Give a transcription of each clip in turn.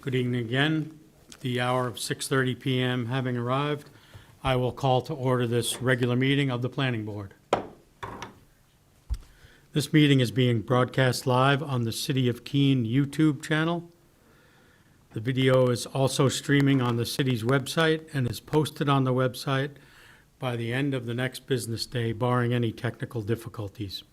Good evening again. The hour of 6:30 PM having arrived, I will call to order this regular meeting of the Planning Board. This meeting is being broadcast live on the City of Keene YouTube channel. The video is also streaming on the city's website and is posted on the website by the end of the next business day, barring any technical difficulties.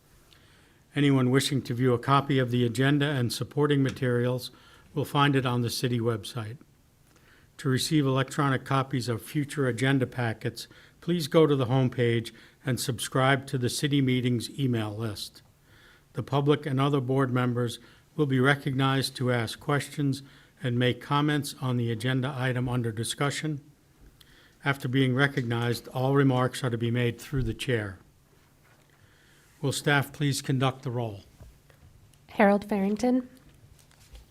Anyone wishing to view a copy of the agenda and supporting materials will find it on the city website. To receive electronic copies of future agenda packets, please go to the homepage and subscribe to the city meetings email list. The public and other board members will be recognized to ask questions and make comments on the agenda item under discussion. After being recognized, all remarks are to be made through the chair. Will staff please conduct the roll? Harold Farrington,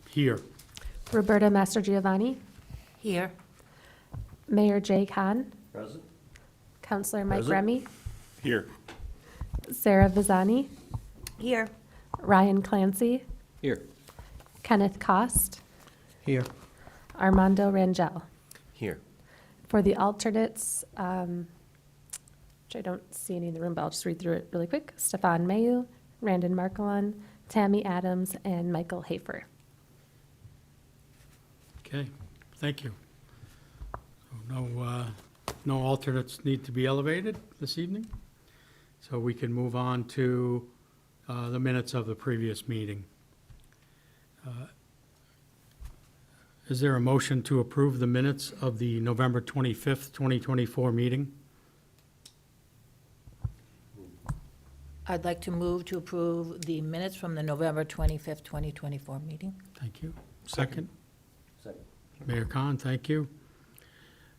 Here. Roberta Mastrogiovanni, Here. Mayor Jay Khan, Present. Councilor Mike Present. Remy, Here. Sarah Vazani, Here. Ryan Clancy, Here. Kenneth Cost, Here. Armando Rangel. Here. For the alternates, which I don't see any in the room, but I'll just read through it really quick. Stefan Mayu, Randon Markelon, Tammy Adams, and Michael Hafer. Okay, thank you. So no alternates need to be elevated this evening, so we can move on to the minutes of the previous meeting. Is there a motion to approve the minutes of the November 25th, 2024 meeting? I'd like to move to approve the minutes from the November 25th, 2024 meeting. Thank you. Second? Second. Mayor Khan, thank you.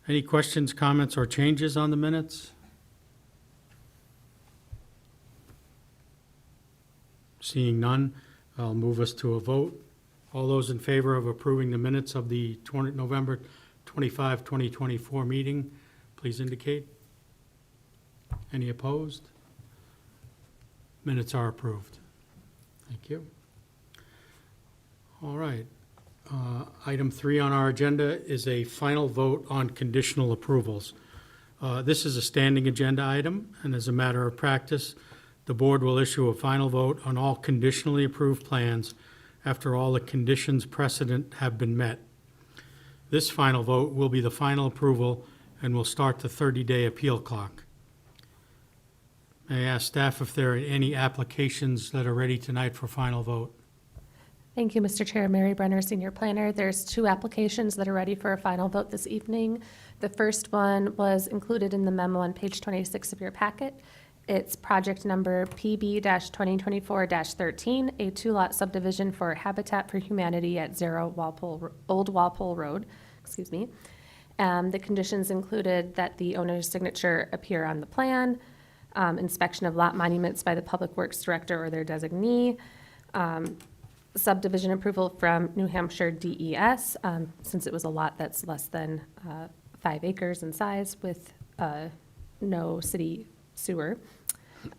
Any questions, comments, or changes on the minutes? Seeing none, I'll move us to a vote. All those in favor of approving the minutes of the November 25, 2024 meeting, please indicate. Any opposed? Minutes are approved. Thank you. All right. Item 3 on our agenda is a final vote on conditional approvals. This is a standing agenda item, and as a matter of practice, the board will issue a final vote on all conditionally approved plans after all the conditions precedent have been met. This final vote will be the final approval and will start the 30-day appeal clock. May I ask staff if there are any applications that are ready tonight for final vote? Thank you, Mr. Chair. Mary Brenner, Senior Planner. There's 2 applications that are ready for a final vote this evening. The first one was included in the memo on page 26 of your packet. It's project number PB-2024-13, a 2-lot subdivision for Habitat for Humanity at 0 Old Walpole Road. Excuse me. The conditions included that the owner's signature appear on the plan, inspection of lot monuments by the Public Works Director or their designee, subdivision approval from New Hampshire DES, since it was a lot that's less than 5 acres in size with no city sewer.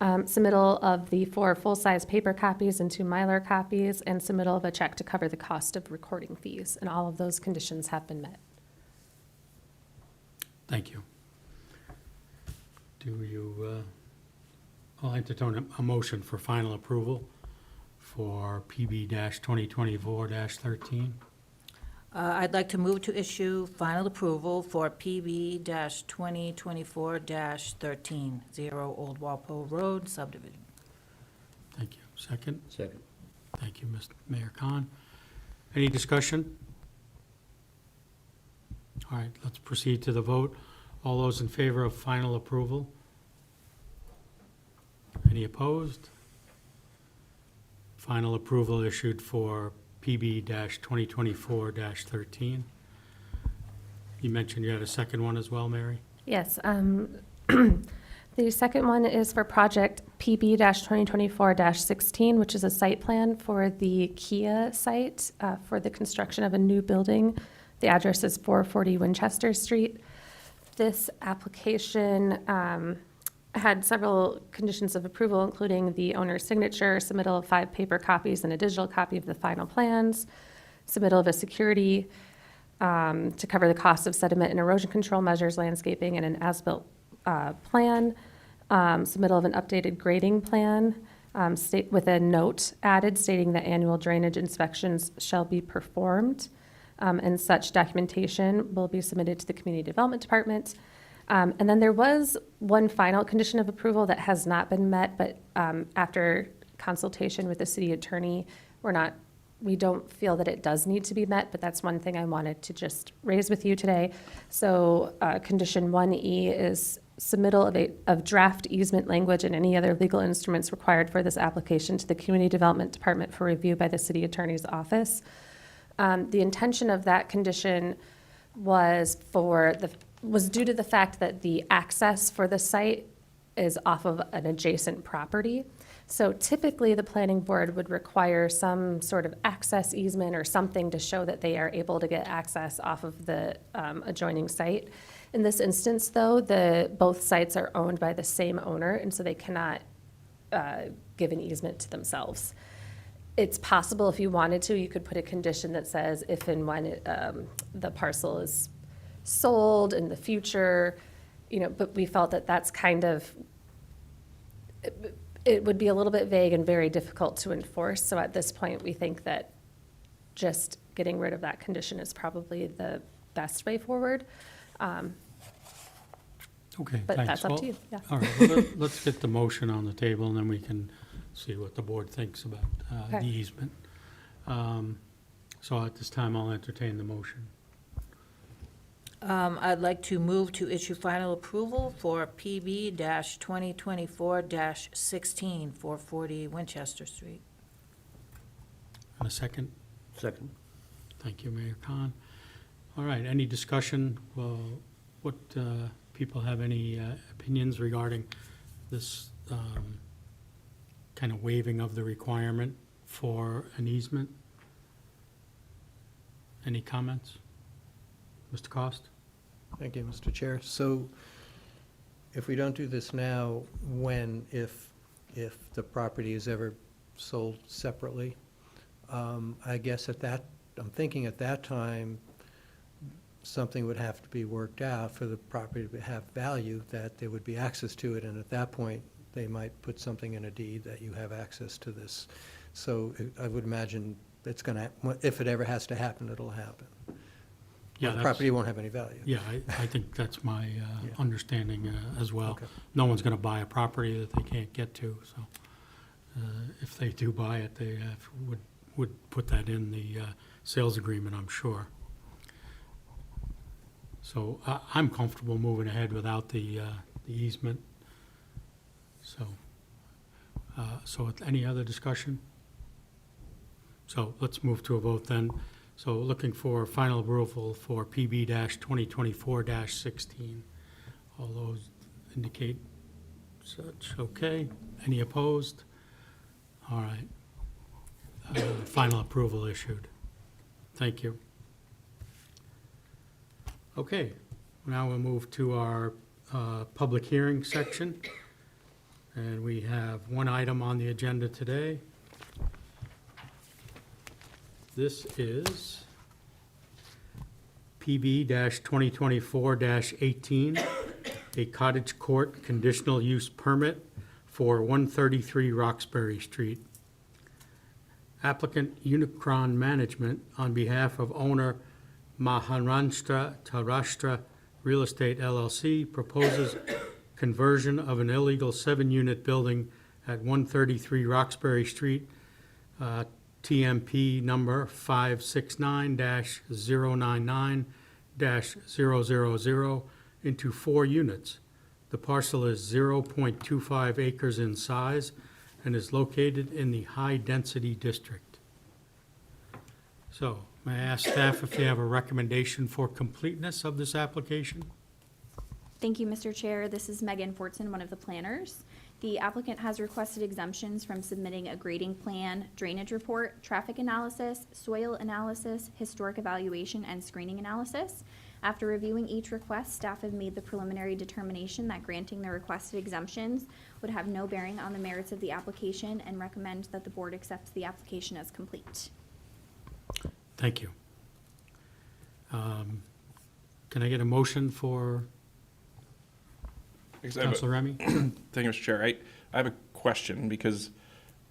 Submittal of the 4 full-size paper copies and 2 Mylar copies, and submittal of a check to cover the cost of recording fees. And all of those conditions have been met. Thank you. Do you, I'll entertain a motion for final approval for PB-2024-13. I'd like to move to issue final approval for PB-2024-13, 0 Old Walpole Road subdivision. Thank you. Second? Second. Thank you, Mr. Mayor Khan. Any discussion? All right, let's proceed to the vote. All those in favor of final approval? Any opposed? Final approval issued for PB-2024-13. You mentioned you had a second one as well, Mary? Yes. The second one is for project PB-2024-16, which is a site plan for the Kia site for the construction of a new building. The address is 440 Winchester Street. This application had several conditions of approval, including the owner's signature, submittal of 5 paper copies and a digital copy of the final plans, submittal of a security to cover the cost of sediment and erosion control measures, landscaping, and an as-built plan, submittal of an updated grading plan, state with a note added stating that annual drainage inspections shall be performed, and such documentation will be submitted to the Community Development Department. And then there was one final condition of approval that has not been met, but after consultation with the city attorney, we don't feel that it does need to be met, but that's one thing I wanted to just raise with you today. So condition 1E is submittal of draft easement language and any other legal instruments required for this application to the Community Development Department for review by the city attorney's office. The intention of that condition was due to the fact that the access for the site is off of an adjacent property. So typically, the planning board would require some sort of access easement or something to show that they are able to get access off of the adjoining site. In this instance, though, both sites are owned by the same owner, and so they cannot give an easement to themselves. It's possible, if you wanted to, you could put a condition that says if and when the parcel is sold in the future, but we felt that that's kind of, it would be a little bit vague and very difficult to enforce. So at this point, we think that just getting rid of that condition is probably the best way forward. Okay, But thanks. that's up Well, to you, yeah. All right, well, let's get the motion on the table, and then we can see what the board thinks about the Okay. easement. So at this time, I'll entertain the motion. I'd like to move to issue final approval for PB-2024-16, 440 Winchester Street. And a second? Second. Thank you, Mayor Khan. All right, any discussion? Well, what, people have any opinions regarding this kind of waiving of the requirement for an easement? Any comments? Mr. Cost? Thank you, Mr. Chair. So if we don't do this now, if the property is ever sold separately, I guess I'm thinking at that time, something would have to be worked out for the property to have value, that there would be access to it, and at that point, they might put something in a deed that you have access to this. So I would imagine it's gonna, if it ever has to happen, it'll happen. Yeah, The that's- property won't have any value. Yeah, I think that's my Yeah. understanding as well. Okay. No one's going to buy a property that they can't get to, so if they do buy it, they would put that in the sales agreement, I'm sure. So I'm comfortable moving ahead without the easement. So any other discussion? So let's move to a vote then. So looking for final approval for PB-2024-16. All those indicate such, okay. Any opposed? All right. Final approval issued. Thank you. Okay, now we'll move to our public hearing section. And we have one item on the agenda today. This is PB-2024-18, a cottage court conditional use permit for 133 Roxbury Street. Applicant Unicron Management, on behalf of owner Maharashtra Tarashtra Real Estate LLC, proposes conversion of an illegal 7-unit building at 133 Roxbury Street, TMP number 569-099-000, into 4 units. The parcel is 0.25 acres in size and is located in the high-density district. So, may I ask staff if they have a recommendation for completeness of this application? Thank you, Mr. Chair. This is Megan Fortson, one of the planners. The applicant has requested exemptions from submitting a grading plan, drainage report, traffic analysis, soil analysis, historic evaluation, and screening analysis. After reviewing each request, staff have made the preliminary determination that granting the requested exemptions would have no bearing on the merits of the application and recommend that the board accept the application as complete. Thank you. Can I get a motion for Because I have a- Councilor Remy? Thank you, Mr. Chair. I have a question, because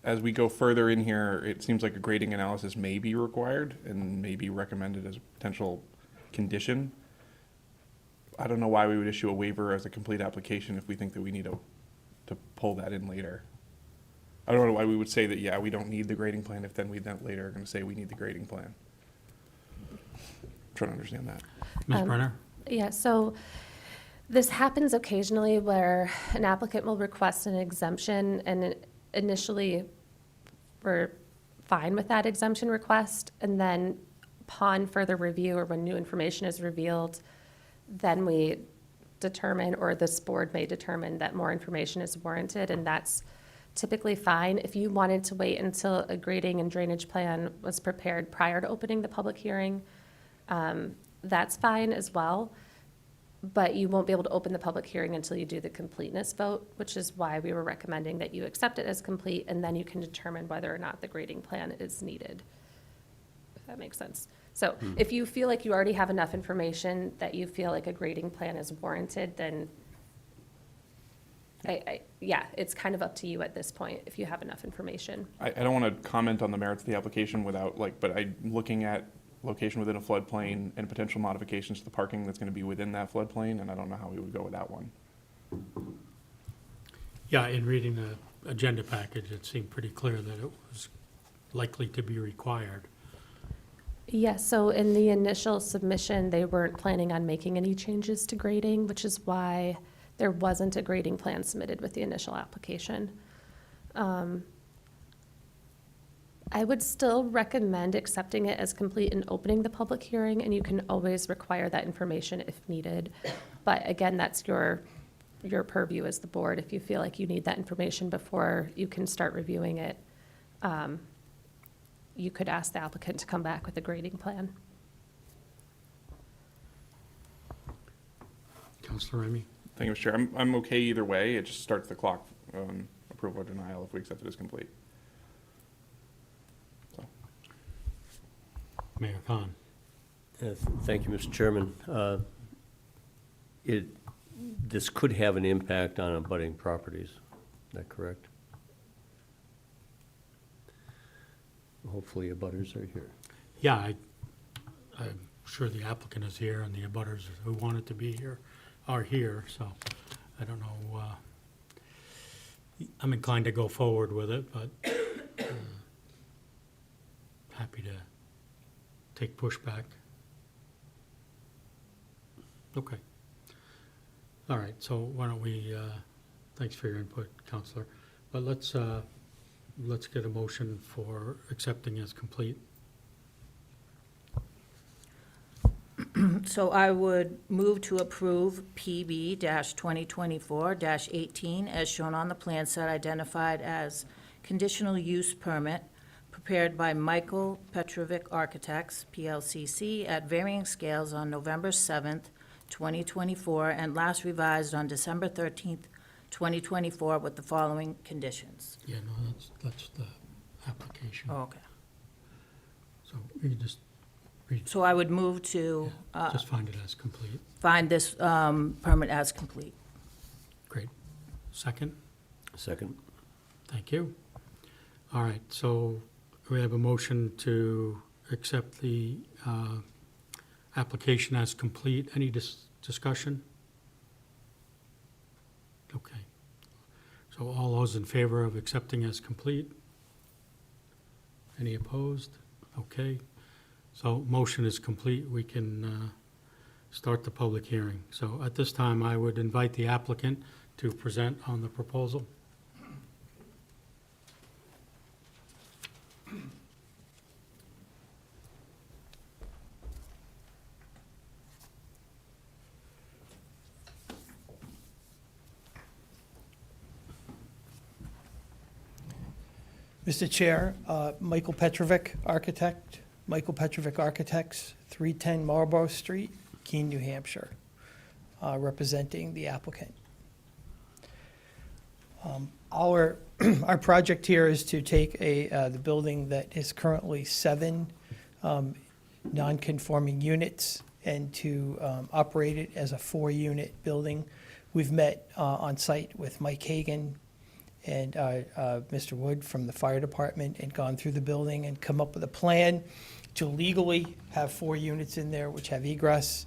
as we go further in here, it seems like a grading analysis may be required and may be recommended as a potential condition. I don't know why we would issue a waiver as a complete application if we think that we need to pull that in later. I don't know why we would say that, yeah, we don't need the grading plan, if then we then later are gonna say we need the grading plan. Trying to understand that. Ms. Brenner? Yeah, so this happens occasionally where an applicant will request an exemption, and initially we're fine with that exemption request, and then upon further review or when new information is revealed, then we determine, or this board may determine, that more information is warranted, and that's typically fine. If you wanted to wait until a grading and drainage plan was prepared prior to opening the public hearing, that's fine as well. But you won't be able to open the public hearing until you do the completeness vote, which is why we were recommending that you accept it as complete, and then you can determine whether or not the grading plan is needed, if that makes sense. So if you feel like you already have enough information that you feel like a grading plan is warranted, then yeah, it's kind of up to you at this point, if you have enough information. I don't want to comment on the merits of the application without, but I'm looking at location within a floodplain and potential modifications to the parking that's going to be within that floodplain, and I don't know how we would go with that one. Yeah, in reading the agenda package, it seemed pretty clear that it was likely to be required. Yes, so in the initial submission, they weren't planning on making any changes to grading, which is why there wasn't a grading plan submitted with the initial application. I would still recommend accepting it as complete and opening the public hearing, and you can always require that information if needed. But again, that's your purview as the board. If you feel like you need that information before you can start reviewing it, you could ask the applicant to come back with a grading plan. Councilor Remy? Thank you, Mr. Chair. I'm okay either way. It just starts the clock, approval or denial if we accept it as complete. So, Mayor Khan? Thank you, Mr. Chairman. This could have an impact on abutting properties. Is that correct? Hopefully abutters are here. Yeah, I'm sure the applicant is here and the abutters who wanted to be here are here, so I don't know. I'm inclined to go forward with it, but happy to take pushback. Okay. All right, so why don't we, thanks for your input, Counselor, but let's get a motion for accepting as complete. So I would move to approve PB-2024-18 as shown on the plan set identified as conditional use permit prepared by Michael Petrovic Architects, PLCC, at varying scales on November 7th, 2024, and last revised on December 13th, 2024, with the following conditions. Yeah, no, that's the application. Oh, okay. So you just read, So I would move to just find it as complete. find this permit as complete. Great. Second? Second? Thank you. All right, so we have a motion to accept the application as complete. Any discussion? Okay. So all those in favor of accepting as complete? Any opposed? Okay. So motion is complete. We can start the public hearing. So at this time, I would invite the applicant to present on the proposal. Mr. Chair, Michael Petrovic, architect, Michael Petrovic Architects, 310 Marlborough Street, Keene, New Hampshire, representing the applicant. Our project here is to take the building that is currently 7 non-conforming units and to operate it as a 4-unit building. We've met on site with Mike Hagan and Mr. Wood from the fire department and gone through the building and come up with a plan to legally have 4 units in there which have egress.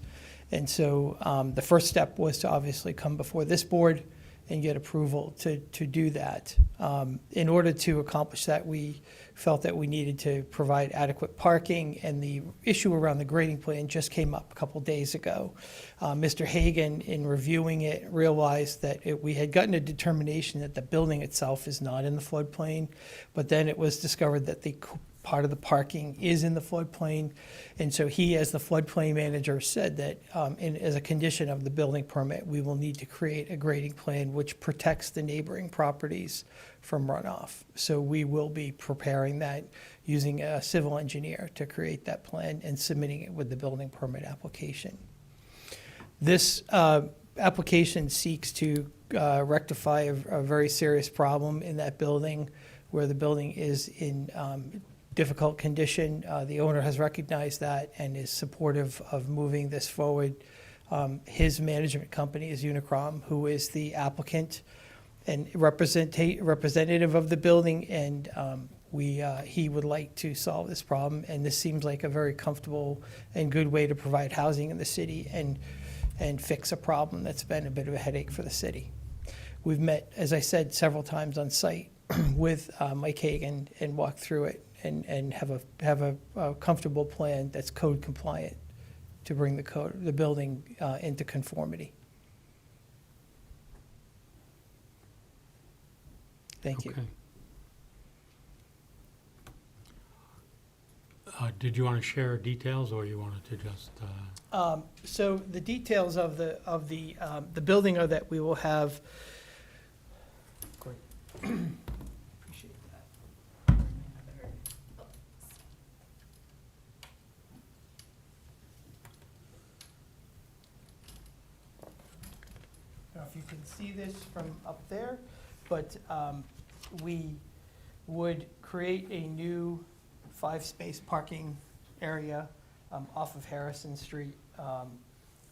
And so the first step was to obviously come before this board and get approval to do that. In order to accomplish that, we felt that we needed to provide adequate parking, and the issue around the grading plan just came up a couple days ago. Mr. Hagan, in reviewing it, realized that we had gotten a determination that the building itself is not in the floodplain, but then it was discovered that the part of the parking is in the floodplain. And so he, as the floodplain manager, said that as a condition of the building permit, we will need to create a grading plan which protects the neighboring properties from runoff. So we will be preparing that using a civil engineer to create that plan and submitting it with the building permit application. This application seeks to rectify a very serious problem in that building where the building is in difficult condition. The owner has recognized that and is supportive of moving this forward. His management company is Unicrom, who is the applicant and representative of the building, and he would like to solve this problem. And this seems like a very comfortable and good way to provide housing in the city and fix a problem that's been a bit of a headache for the city. We've met, as I said, several times on site with Mike Hagan and walked through it and have a comfortable plan that's code compliant to bring the building into conformity. Thank you. Okay. Did you want to share details, or you wanted to just, So the details of the building are that we will have. Great. Appreciate that. I don't know if you can see this from up there, but we would create a new 5-space parking area off of Harrison Street,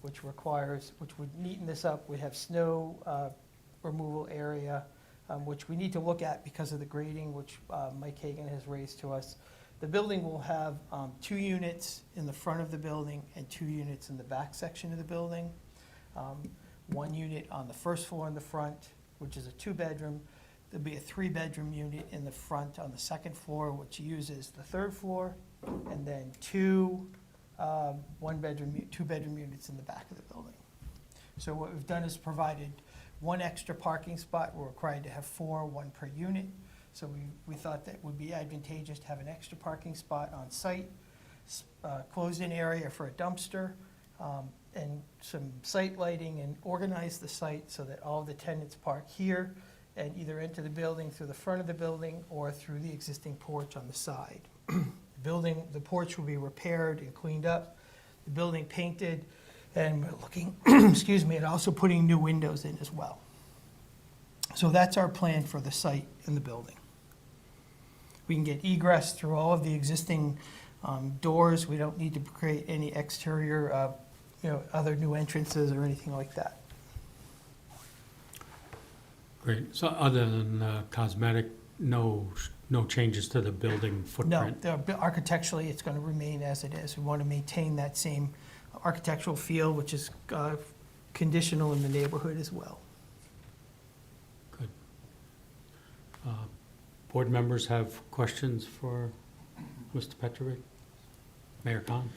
which would neaten this up. We have snow removal area, which we need to look at because of the grading, which Mike Hagan has raised to us. The building will have 2 units in the front of the building and 2 units in the back section of the building. 1 unit on the first floor in the front, which is a 2-bedroom. There'll be a 3-bedroom unit in the front on the second floor, which uses the 3rd floor, and then 2 2-bedroom units in the back of the building. So what we've done is provided 1 extra parking spot. We're required to have 4, 1 per unit. So we thought that would be advantageous to have an extra parking spot on site, closed-in area for a dumpster, and some site lighting, and organize the site so that all of the tenants park here and either enter the building through the front of the building or through the existing porch on the side. The porch will be repaired and cleaned up, the building painted, and we're looking, excuse me, at also putting new windows in as well. So that's our plan for the site and the building. We can get egress through all of the existing doors. We don't need to create any exterior, other new entrances or anything like that. great. So other than cosmetic, no changes to the building No, footprint? architecturally, it's going to remain as it is. We want to maintain that same architectural feel, which is conditional in the neighborhood as well. Good. Board members have questions for Mr. Petrovic? Mayor Khan?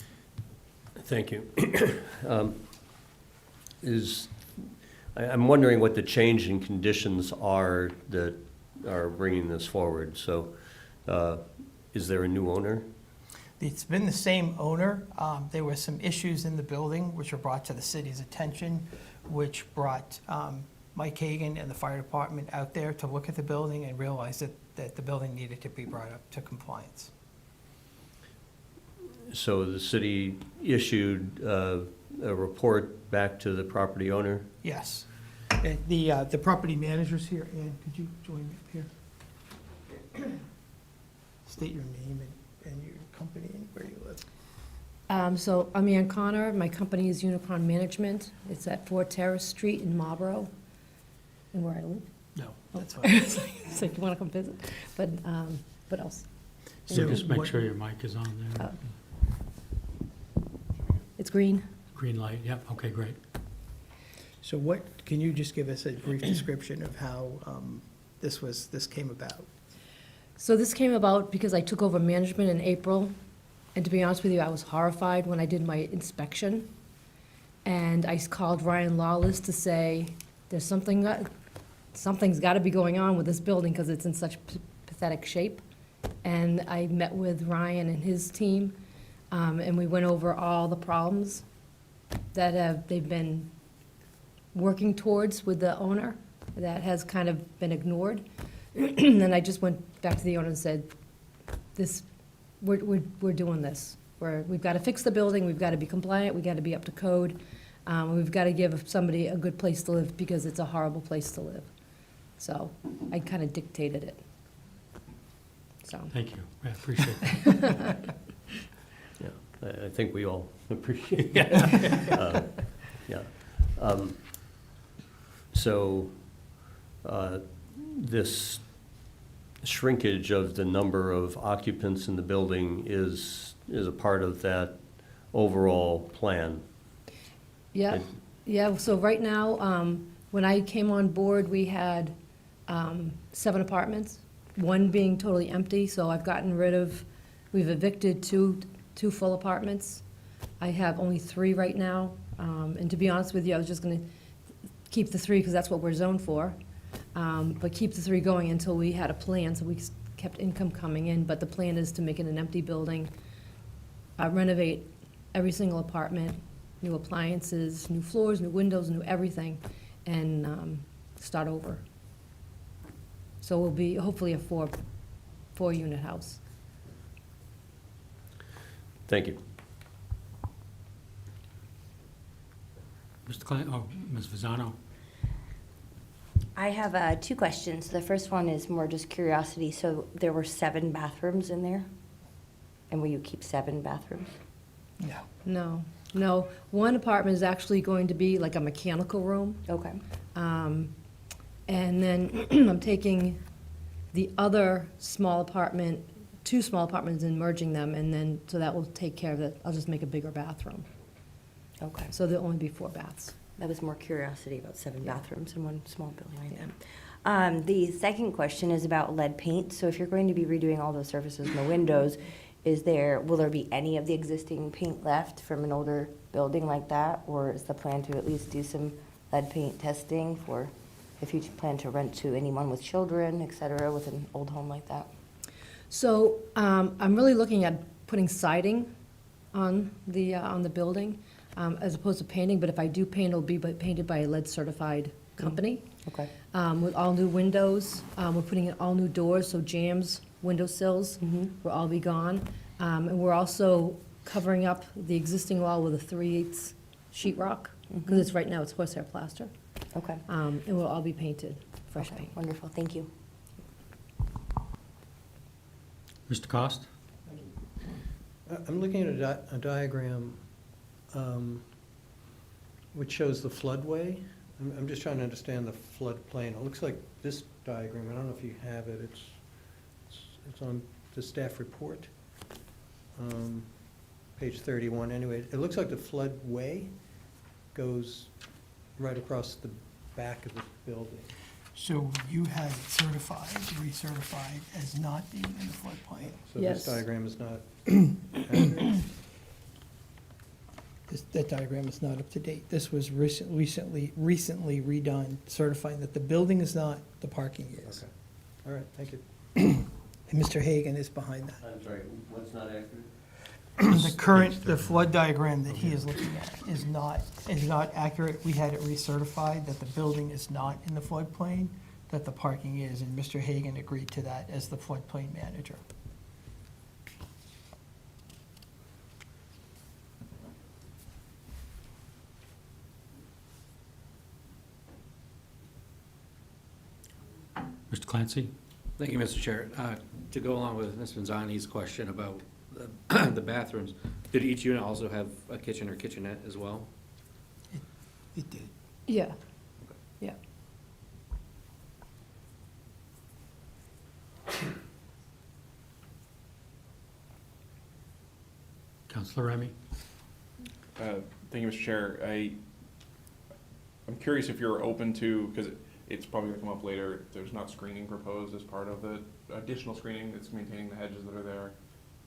Thank you. I'm wondering what the change in conditions are that are bringing this forward. So is there a new owner? It's been the same owner. There were some issues in the building which were brought to the city's attention, which brought Mike Hagan and the fire department out there to look at the building and realize that the building needed to be brought up to compliance. So the city issued a report back to the property owner? Yes. And the property manager's here. Ann, could you join me up here? State your name and your company and where you live. So I'm Ann Connor. My company is Unicorn Management. It's at 4 Terrace Street in Marlboro, and where I live. No, that's fine. It's like, you want to come visit? But what else? So just make what- sure your mic is on there. It's green. Green light, yep, okay, great. So what, can you just give us a brief description of how this came about? So this came about because I took over management in April, and to be honest with you, I was horrified when I did my inspection. And I called Ryan Lawless to say, there's something's got to be going on with this building because it's in such pathetic shape. And I met with Ryan and his team, and we went over all the problems that they've been working towards with the owner that has kind of been ignored. And then I just went back to the owner and said, we're doing this. We've got to fix the building, we've got to be compliant, we've got to be up to code. We've got to give somebody a good place to live because it's a horrible place to live. So I kind of dictated it. So, Thank you, I appreciate that. Yeah, I think we all appreciate that. Yeah. So, this shrinkage of the number of occupants in the building is a part of that overall plan. yeah, It- yeah, so right now, when I came on board, we had 7 apartments, one being totally empty, so we've evicted two full apartments. I have only 3 right now, and to be honest with you, I was just gonna keep the 3 because that's what we're zoned for. But keep the 3 going until we had a plan, so we kept income coming in. But the plan is to make it an empty building, renovate every single apartment, new appliances, new floors, new windows, new everything, and start over. So we'll be hopefully a 4-unit house. Thank you. Mr. Klein, oh, Ms. Fasano. I have 2 questions. The first one is more just curiosity. So there were 7 bathrooms in there? And will you keep 7 bathrooms? No. No, one apartment is actually going to be like a mechanical room. Okay. And then I'm taking the other small apartment, 2 small apartments and merging them, and then, so that will take care of it. I'll just make a bigger bathroom. Okay. So there'll only be 4 baths. That was more curiosity about 7 Yeah. bathrooms in one small building like Yeah. that. The second question is about lead paint. So if you're going to be redoing all those surfaces and the windows, will there be any of the existing paint left from an older building like that? Or is the plan to at least do some lead paint testing for if you plan to rent to anyone with children, et cetera, with an old home like that? So I'm really looking at putting siding on the building as opposed to painting, but if I do paint, it'll be painted by a lead-certified company. Okay. With all new windows. We're putting in all new doors, so jambs, windowsills will all be gone. And we're also covering up the existing wall with a 3/8 sheet rock, because it's, right now, it's horsehair plaster. Okay. It will all be painted, fresh Okay, paint. wonderful. Thank you. Mr. Cost? I'm looking at a diagram which shows the floodway. I'm just trying to understand the floodplain. It looks like this diagram, I don't know if you have it, it's on the staff report, page 31. Anyway, it looks like the floodway goes right across the back of the building. So you had it certified, recertified as not being in the floodplain. So Yes. this diagram is not accurate? That diagram is not up to date. This was recently redone, certifying that the building is not, the parking is. Okay, all right, thank you. And Mr. Hagan is behind that. I'm sorry, what's not accurate? The flood diagram that he is looking at is not accurate. We had it recertified that the building is not in the floodplain, that the parking is, and Mr. Hagan agreed to that as the floodplain manager. Mr. Clancy? Thank you, Mr. Chair. To go along with Ms. Manzani's question about the the bathrooms, did each unit also have a kitchen or kitchenette as well? It did. Yeah, yeah. Counselor Remy? Thank you, Mr. Chair. I'm curious if you're open to, because it's probably gonna come up later, there's not screening proposed as part of the additional screening that's maintaining the hedges that are there.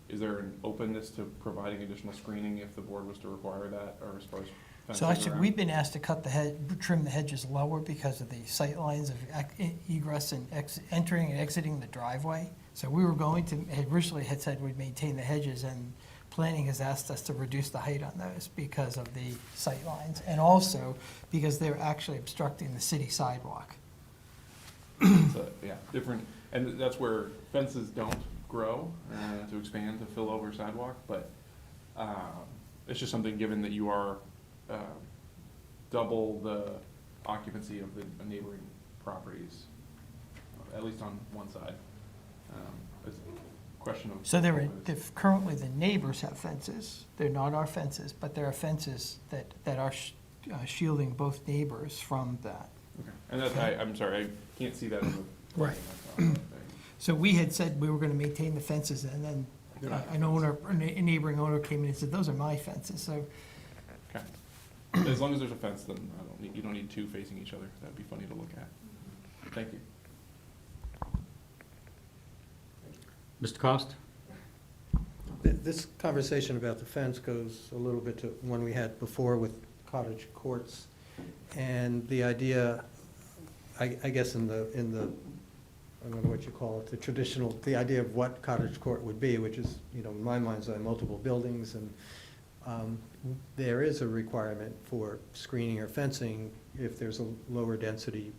Is there an openness to providing additional screening if the board was to require that, or as far as fencing So actually, around? we've been asked to cut trim the hedges lower because of the sight lines of egress and entering and exiting the driveway. So we were going to, originally had said we'd maintain the hedges, and planning has asked us to reduce the height on those because of the sight lines, and also because they're actually obstructing the city sidewalk. So, yeah, different, and that's where fences don't grow to expand to fill over sidewalk, but it's just something, given that you are double the occupancy of the neighboring properties, at least on one side. It's a question of. So currently the neighbors have fences. They're not our fences, but there are fences that are shielding both neighbors from that. Okay, and that's, I'm sorry, I can't see that in the. Right. So we had said we were gonna maintain the fences, and then a neighboring owner came in and said, those are my fences, so. Okay. As long as there's a fence, then you don't need two facing each other. That'd be funny to look at. Thank you. Mr. Cost? This conversation about the fence goes a little bit to one we had before with cottage courts. And the idea, I guess in the, I don't know what you call it, the idea of what cottage court would be, which is, in my mind's eye, multiple buildings, and there is a requirement for screening or fencing if there's a lower density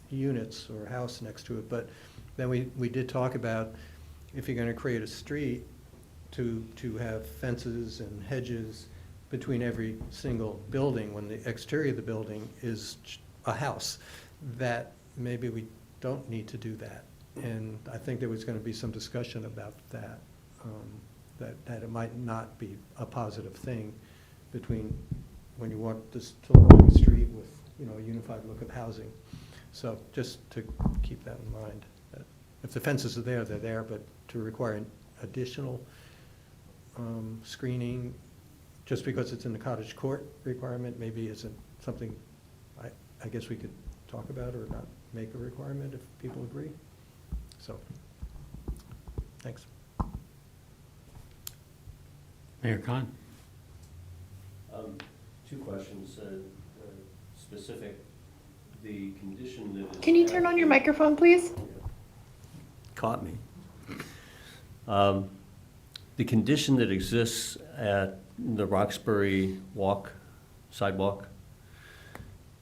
units or house next to it. But then we did talk about, if you're gonna create a street, to have fences and hedges between every single building, when the exterior of the building is a house, that maybe we don't need to do that. And I think there was gonna be some discussion about that, that it might not be a positive thing between when you want this to look like a street with, a unified look of housing. So just to keep that in mind, that if the fences are there, they're there, but to require an additional screening, just because it's in the cottage court requirement, maybe isn't something I guess we could talk about or not make a requirement if people agree. So, thanks. Mayor Khan? Two questions, specific, the condition that is. Can you turn on your microphone, please? Caught me. The condition that exists at the Roxbury sidewalk,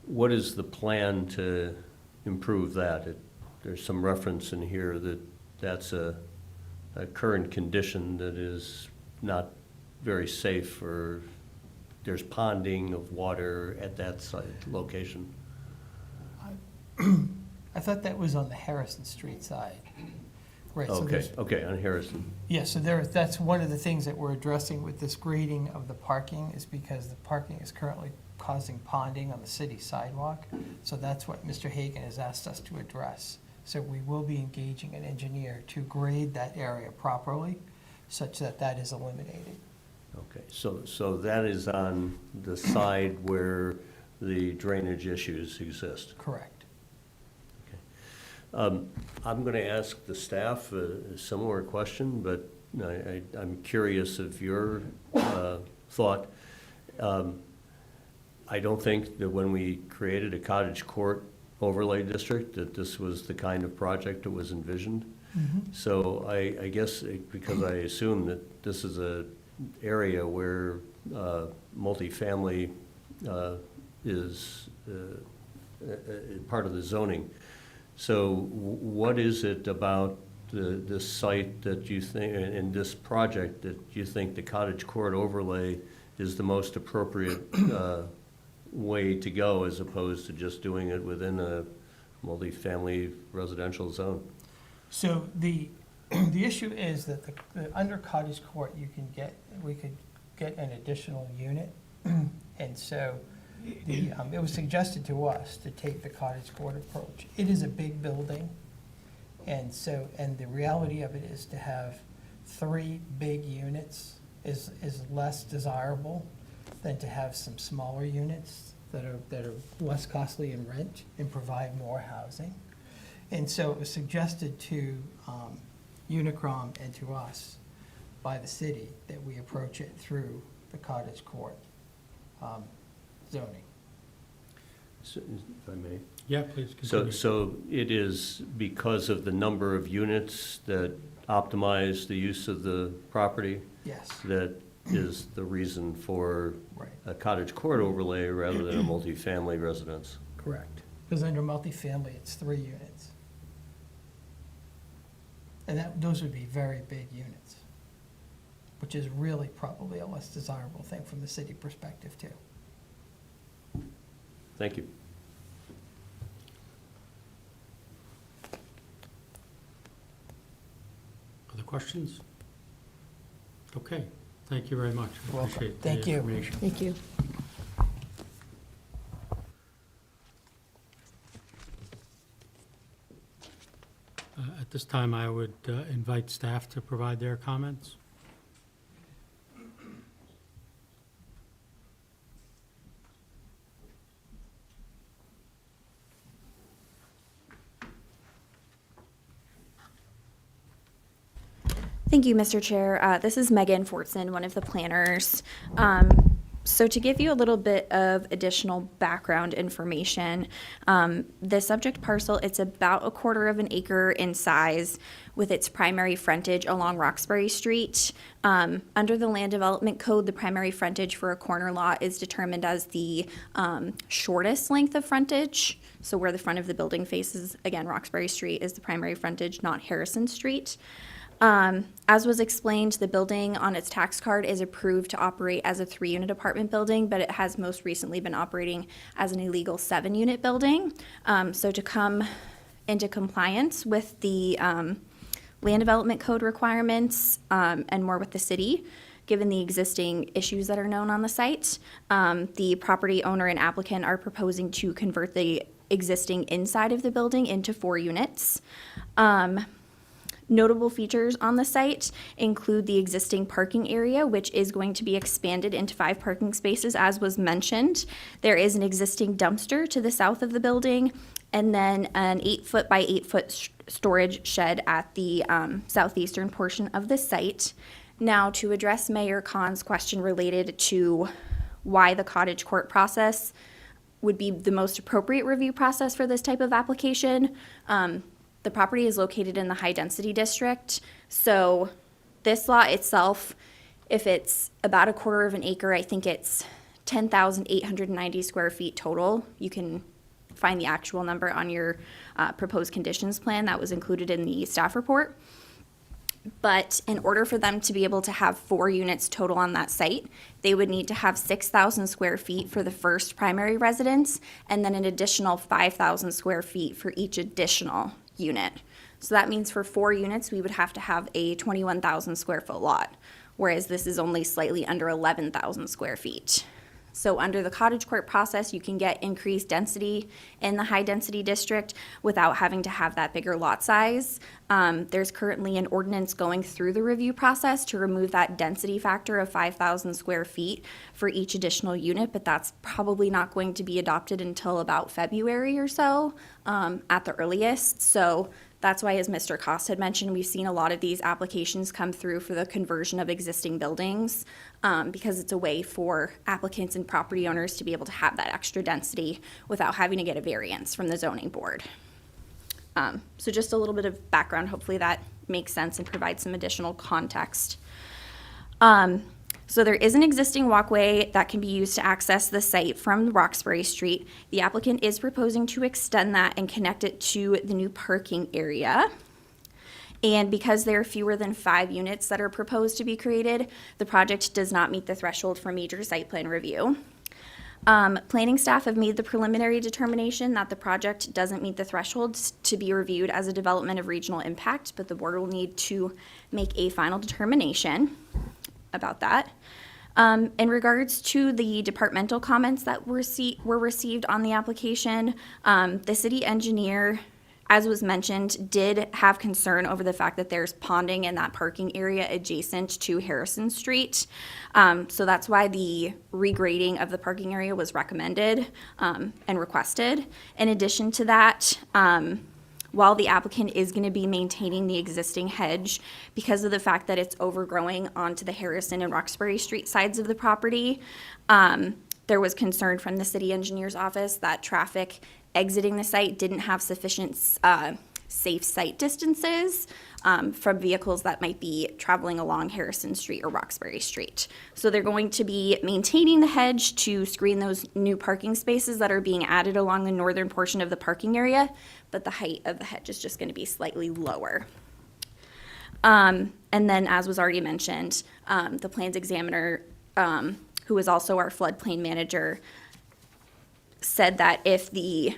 what is the plan to improve that? There's some reference in here that that's a current condition that is not very safe, or there's ponding of water at that site location. I thought that was on the Harrison Street side. Right, so Okay, there's, okay, on Harrison. yeah, so that's one of the things that we're addressing with this grading of the parking, is because the parking is currently causing ponding on the city sidewalk. So that's what Mr. Hagan has asked us to address. So we will be engaging an engineer to grade that area properly, such that that is eliminated. Okay, so that is on the side where the drainage issues exist. Correct. I'm going to ask the staff a similar question, but I'm curious of your thought. I don't think that when we created a cottage court overlay district that this was the kind of project that was envisioned. So I guess, because I assume that this is a area where multifamily is part of the zoning. So what is it about this site that you think, in this project, that you think the cottage court overlay is the most appropriate way to go, as opposed to just doing it within a multifamily residential zone? So The issue is that under cottage court, we could get an additional unit. And so it was suggested to us to take the cottage court approach. It is a big building. And the reality of it is to have 3 big units is less desirable than to have some smaller units that are less costly in rent and provide more housing. And so it was suggested to Unicron and to us by the city that we approach it through the cottage court zoning. So, if I may. Yeah, please So, continue. so it is because of the number of units that optimize the use of the property Yes, that is the reason for right, a cottage court overlay rather than a multifamily residence? correct. Because under multifamily, it's 3 units. And those would be very big units, which is really probably a less desirable thing from the city perspective too. Thank you. Other questions? Okay, thank you very much. I You're welcome. appreciate the Thank you. information. Thank you. At this time, I would invite staff to provide their comments. Thank you, Mr. Chair. This is Megan Fortson, one of the planners. So to give you a little bit of additional background information, the subject parcel, it's about 1/4 of an acre in size with its primary frontage along Roxbury Street. Under the Land Development Code, the primary frontage for a corner lot is determined as the shortest length of frontage. So where the front of the building faces, again, Roxbury Street is the primary frontage, not Harrison Street. As was explained, the building on its tax card is approved to operate as a 3-unit apartment building, but it has most recently been operating as an illegal 7-unit building. So to come into compliance with the Land Development Code requirements and more with the city, given the existing issues that are known on the site, the property owner and applicant are proposing to convert the existing inside of the building into 4 units. Notable features on the site include the existing parking area, which is going to be expanded into 5 parking spaces, as was mentioned. There is an existing dumpster to the south of the building, and then an 8-foot by 8-foot storage shed at the southeastern portion of the site. Now, to address Mayor Khan's question related to why the cottage court process would be the most appropriate review process for this type of application, the property is located in the high-density district, so this lot itself, if it's about 1/4 of an acre, I think it's 10,890 square feet total. You can find the actual number on your proposed conditions plan that was included in the staff report. But in order for them to be able to have 4 units total on that site, they would need to have 6,000 square feet for the first primary residence, and then an additional 5,000 square feet for each additional unit. So that means for 4 units, we would have to have a 21,000 square foot lot, whereas this is only slightly under 11,000 square feet. So under the cottage court process, you can get increased density in the high density district without having to have that bigger lot size. There's currently an ordinance going through the review process to remove that density factor of 5,000 square feet for each additional unit, but that's probably not going to be adopted until about February or so at the earliest. So that's why, as Mr. Cost had mentioned, we've seen a lot of these applications come through for the conversion of existing buildings because it's a way for applicants and property owners to be able to have that extra density without having to get a variance from the zoning board. So just a little bit of background, hopefully that makes sense and provides some additional context. So there is an existing walkway that can be used to access the site from Roxbury Street. The applicant is proposing to extend that and connect it to the new parking area. And because there are fewer than 5 units that are proposed to be created, the project does not meet the threshold for major site plan review. Planning staff have made the preliminary determination that the project doesn't meet the thresholds to be reviewed as a development of regional impact, but the board will need to make a final determination about that. In regards to the departmental comments that were received on the application, the city engineer, as was mentioned, did have concern over the fact that there's ponding in that parking area adjacent to Harrison Street. So that's why the regrading of the parking area was recommended and requested. In addition to that, while the applicant is going to be maintaining the existing hedge, because of the fact that it's overgrowing onto the Harrison and Roxbury Street sides of the property, there was concern from the city engineer's office that traffic exiting the site didn't have sufficient safe site distances from vehicles that might be traveling along Harrison Street or Roxbury Street. So they're going to be maintaining the hedge to screen those new parking spaces that are being added along the northern portion of the parking area, but the height of the hedge is just going to be slightly lower. And then, as was already mentioned, the plans examiner, who is also our floodplain manager, said that if the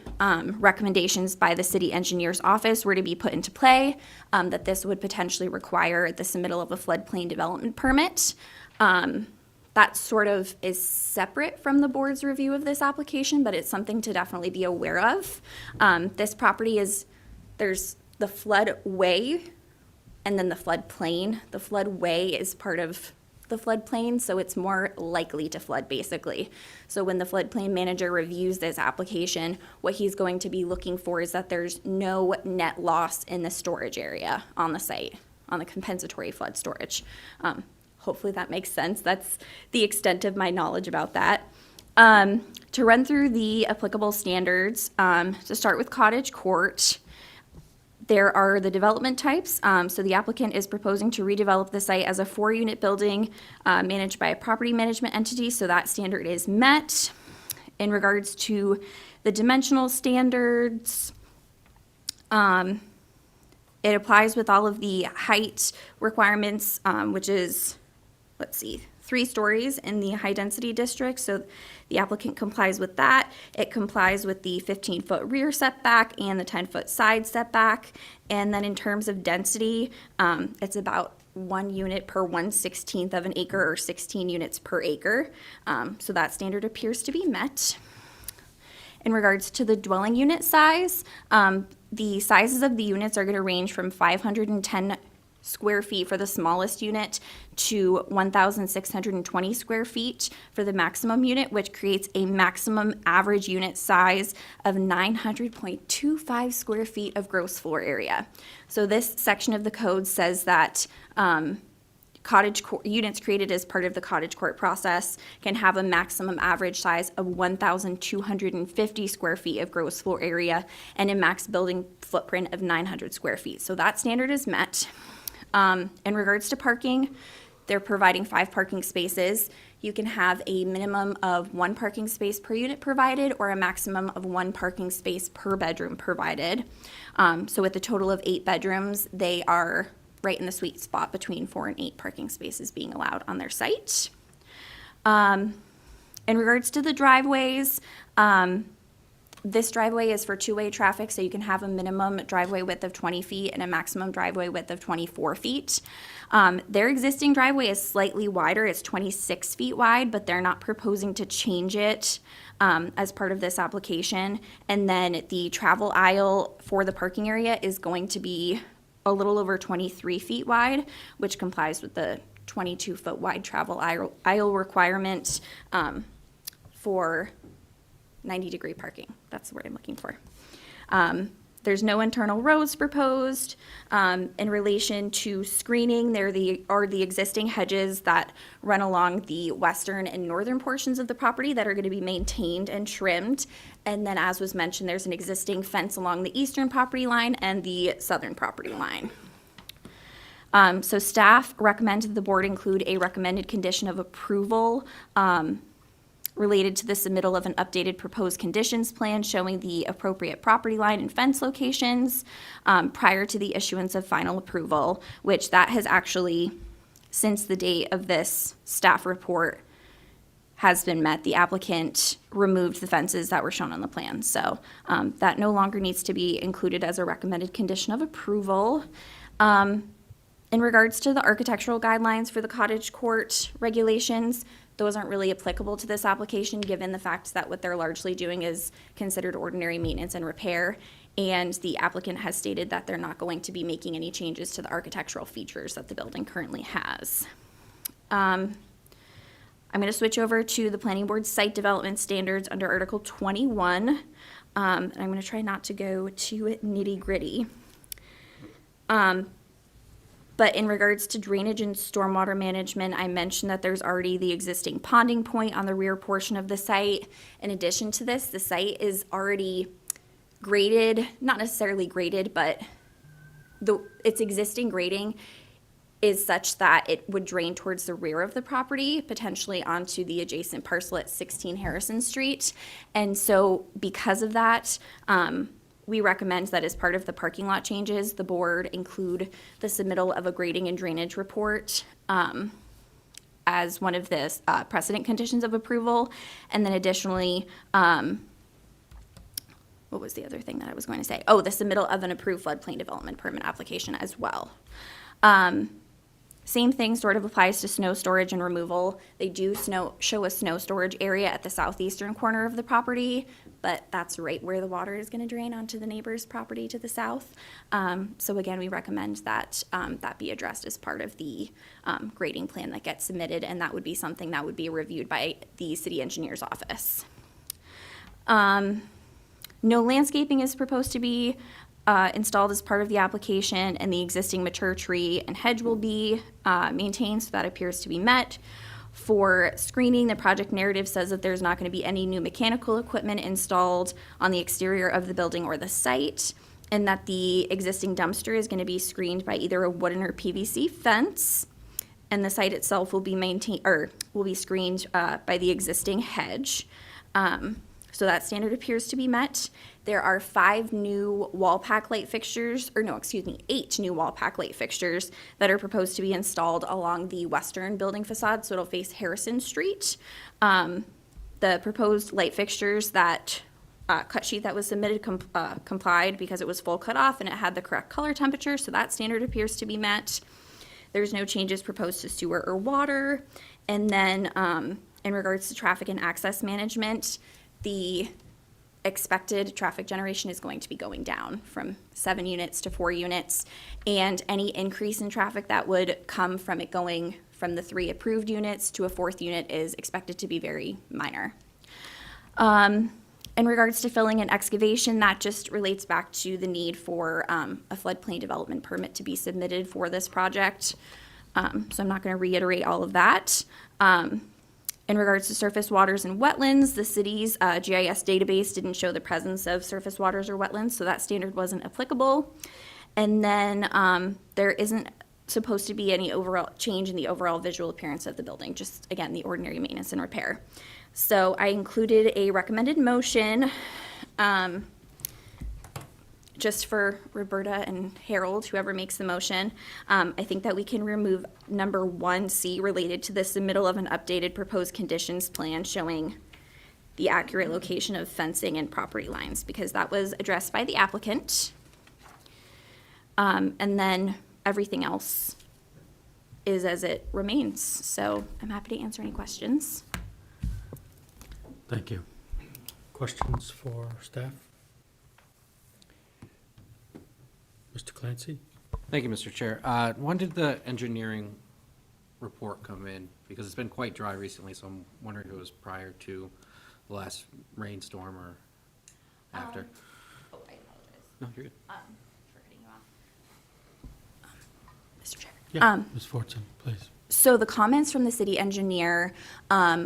recommendations by the city engineer's office were to be put into play, that this would potentially require the submittal of a floodplain development permit. That sort of is separate from the board's review of this application, but it's something to definitely be aware of. This property there's the floodway and then the floodplain. The floodway is part of the floodplain, so it's more likely to flood, basically. So when the floodplain manager reviews this application, what he's going to be looking for is that there's no net loss in the storage area on the site, on the compensatory flood storage. Hopefully that makes sense. That's the extent of my knowledge about that. To run through the applicable standards, to start with cottage court, there are the development types. So the applicant is proposing to redevelop the site as a 4-unit building managed by a property management entity, so that standard is met. In regards to the dimensional standards, it applies with all of the height requirements, which is, 3 stories in the high-density district, so the applicant complies with that. It complies with the 15-foot rear setback and the 10-foot side setback. And then in terms of density, it's about 1 unit per 1/16 of an acre, or 16 units per acre. So that standard appears to be met. In regards to the dwelling unit size, the sizes of the units are going to range from 510 square feet for the smallest unit to 1,620 square feet for the maximum unit, which creates a maximum average unit size of 900.25 square feet of gross floor area. So this section of the code says that units created as part of the cottage court process can have a maximum average size of 1,250 square feet of gross floor area and a max building footprint of 900 square feet. So that standard is met. In regards to parking, they're providing 5 parking spaces. You can have a minimum of 1 parking space per unit provided, or a maximum of 1 parking space per bedroom provided. So with a total of 8 bedrooms, they are right in the sweet spot between 4 and 8 parking spaces being allowed on their site. In regards to the driveways, this driveway is for 2-way traffic, so you can have a minimum driveway width of 20 feet and a maximum driveway width of 24 feet. Their existing driveway is slightly wider. It's 26 feet wide, but they're not proposing to change it as part of this application. And then the travel aisle for the parking area is going to be a little over 23 feet wide, which complies with the 22-foot wide travel aisle requirement for 90-degree parking. That's the word I'm looking for. There's no internal roads proposed. In relation to screening, there are the existing hedges that run along the western and northern portions of the property that are going to be maintained and trimmed. And then, as was mentioned, there's an existing fence along the eastern property line and the southern property line. So staff recommend that the board include a recommended condition of approval related to the submittal of an updated proposed conditions plan showing the appropriate property line and fence locations prior to the issuance of final approval, which that has actually, since the date of this staff report, has been met. The applicant removed the fences that were shown on the plan, so that no longer needs to be included as a recommended condition of approval. In regards to the architectural guidelines for the cottage court regulations, those aren't really applicable to this application, given the fact that what they're largely doing is considered ordinary maintenance and repair. And the applicant has stated that they're not going to be making any changes to the architectural features that the building currently has. I'm going to switch over to the planning board site development standards under Article 21. And I'm going to try not to go too nitty-gritty. But in regards to drainage and stormwater management, I mentioned that there's already the existing ponding point on the rear portion of the site. In addition to this, the site is already graded, not necessarily graded, but its existing grading is such that it would drain towards the rear of the property, potentially onto the adjacent parcel at 16 Harrison Street. And so because of that, we recommend that as part of the parking lot changes, the board include the submittal of a grading and drainage report as one of the precedent conditions of approval. And then additionally, what was the other thing that I was going to say? Oh, the submittal of an approved floodplain development permit application as well. Same thing sort of applies to snow storage and removal. They do show a snow storage area at the southeastern corner of the property, but that's right where the water is going to drain onto the neighbor's property to the south. So again, we recommend that that be addressed as part of the grading plan that gets submitted, and that would be something that would be reviewed by the city engineer's office. No landscaping is proposed to be installed as part of the application, and the existing mature tree and hedge will be maintained, so that appears to be met. For screening, the project narrative says that there's not going to be any new mechanical equipment installed on the exterior of the building or the site, and that the existing dumpster is going to be screened by either a wooden or PVC fence, and the site itself will be screened by the existing hedge. So that standard appears to be met. There are 8 new wall pack light fixtures that are proposed to be installed along the western building facade, so it'll face Harrison Street. The proposed light fixtures that cut sheet that was submitted complied because it was full cut off and it had the correct color temperature, so that standard appears to be met. There's no changes proposed to sewer or water. And then in regards to traffic and access management, the expected traffic generation is going to be going down from 7 units to 4 units, and any increase in traffic that would come from it going from the 3 approved units to a 4th unit is expected to be very minor. In regards to filling and excavation, that just relates back to the need for a floodplain development permit to be submitted for this project. So I'm not going to reiterate all of that. In regards to surface waters and wetlands, the city's GIS database didn't show the presence of surface waters or wetlands, so that standard wasn't applicable. And then there isn't supposed to be any overall change in the overall visual appearance of the building, just, again, the ordinary maintenance and repair. So I included a recommended motion just for Roberta and Harold, whoever makes the motion. I think that we can remove number 1C related to the submittal of an updated proposed conditions plan showing the accurate location of fencing and property lines, because that was addressed by the applicant. And then everything else is as it remains. So I'm happy to answer any questions. Thank you. Questions for staff? Mr. Clancy? Thank you, Mr. Chair. When did the engineering report come in? Because it's been quite dry recently, so I'm wondering if it was prior to the last rainstorm or after. Oh, I apologize No, you're good. for cutting you off. Mr. Chair. Yeah, Ms. Fortson, please. So the comments from the city engineer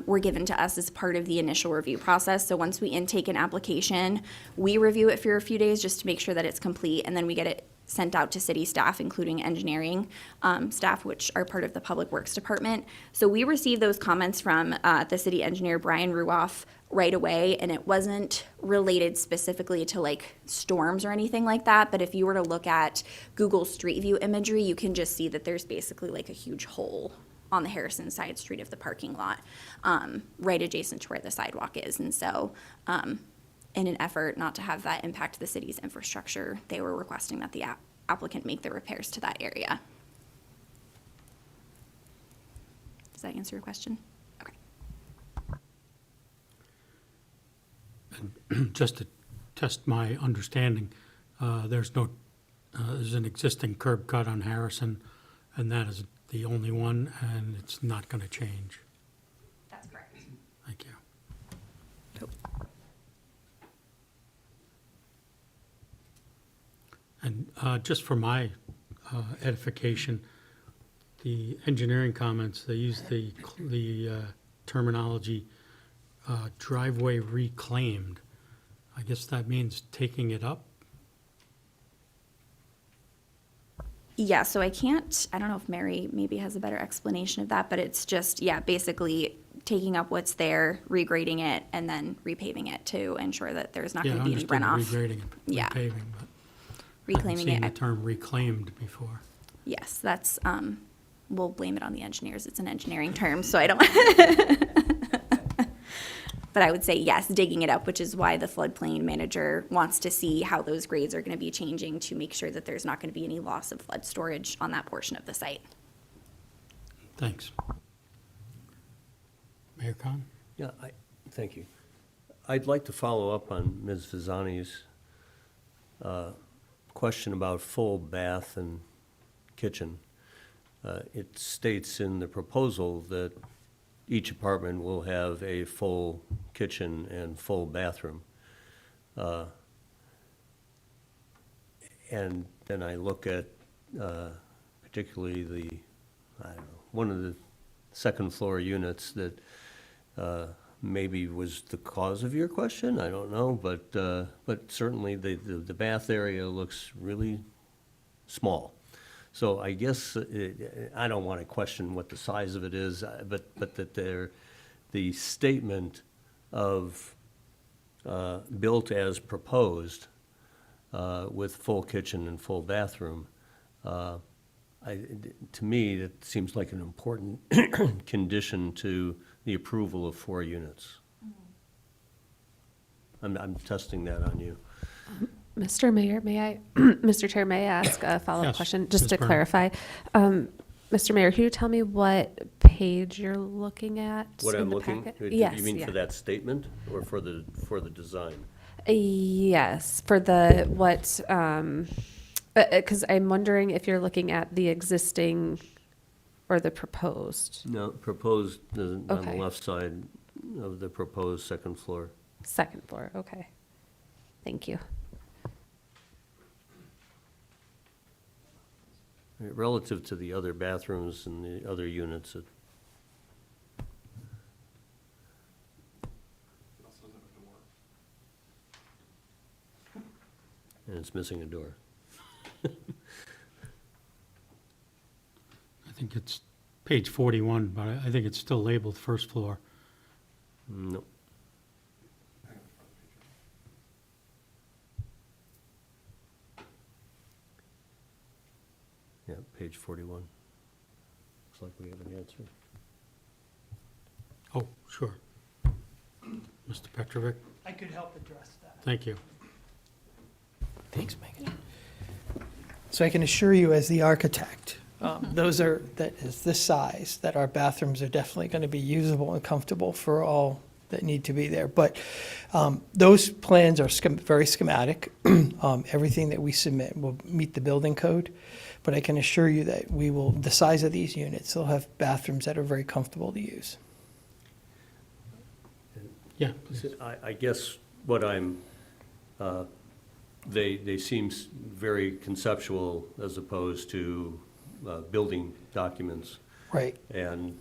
were given to us as part of the initial review process. So once we intake an application, we review it for a few days just to make sure that it's complete, and then we get it sent out to city staff, including engineering staff, which are part of the Public Works Department. So we received those comments from the city engineer, Brian Ruoff, right away, and it wasn't related specifically to like storms or anything like that. But if you were to look at Google Street View imagery, you can just see that there's basically like a huge hole on the Harrison side street of the parking lot, right adjacent to where the sidewalk is. And so, in an effort not to have that impact the city's infrastructure, they were requesting that the applicant make the repairs to that area. Does that answer your question? Okay. Just to test my understanding, there's an existing curb cut on Harrison, and that is the only one, and it's not going to change. That's correct. Thank you. And just for my edification, the engineering comments, they use the terminology driveway reclaimed. I guess that means taking it up? Yeah, so I don't know if Mary maybe has a better explanation of that, but it's just, yeah, basically taking up what's there, regrading it, and then repaving it to ensure that there's not Yeah, going I to be any understand runoff. regrading and Yeah. repaving, but I haven't Reclaiming seen the it, term reclaimed before. yes, that's, we'll blame it on the engineers. It's an engineering term, so I don't. But I would say yes, digging it up, which is why the floodplain manager wants to see how those grades are going to be changing to make sure that there's not going to be any loss of flood storage on that portion of the site. Thanks. Mayor Khan? Yeah, thank you. I'd like to follow up on Ms. Vizani's question about full bath and kitchen. It states in the proposal that each apartment will have a full kitchen and full bathroom. And then I look at particularly I don't know, one of the second floor units that maybe was the cause of your question, I don't know, but certainly the bath area looks really small. So I guess, I don't want to question what the size of it is, but that the statement of built as proposed with full kitchen and full bathroom, to me, that seems like an important condition to the approval of 4 units. I'm testing that on you. Mr. Mayor, Mr. Chair, may I ask a follow-up Yes, question, just Ms. to Byrne. clarify? Mr. Mayor, can you tell me what page you're looking at What in I'm the looking, packet? you Yes, mean yeah. for that statement or for the design? Yes, for because I'm wondering if you're looking at the existing or the proposed No, proposed on the Okay. left side of the proposed second floor. second floor, okay. Thank you. Relative to the other bathrooms and the other units, and it's missing a door. I think it's page 41, but I think it's still labeled first floor. Nope. Yeah, page 41. Looks like we have an answer. Oh, sure. Mr. Petrovic, I could help address that. thank you. Thanks, Megan. So I can assure you, as the architect, that is this size, that our bathrooms are definitely going to be usable and comfortable for all that need to be there. But those plans are very schematic. Everything that we submit will meet the building code. But I can assure you that the size of these units, they'll have bathrooms that are very comfortable to use. Yeah, I guess what they seem very conceptual as opposed to building documents. Right. And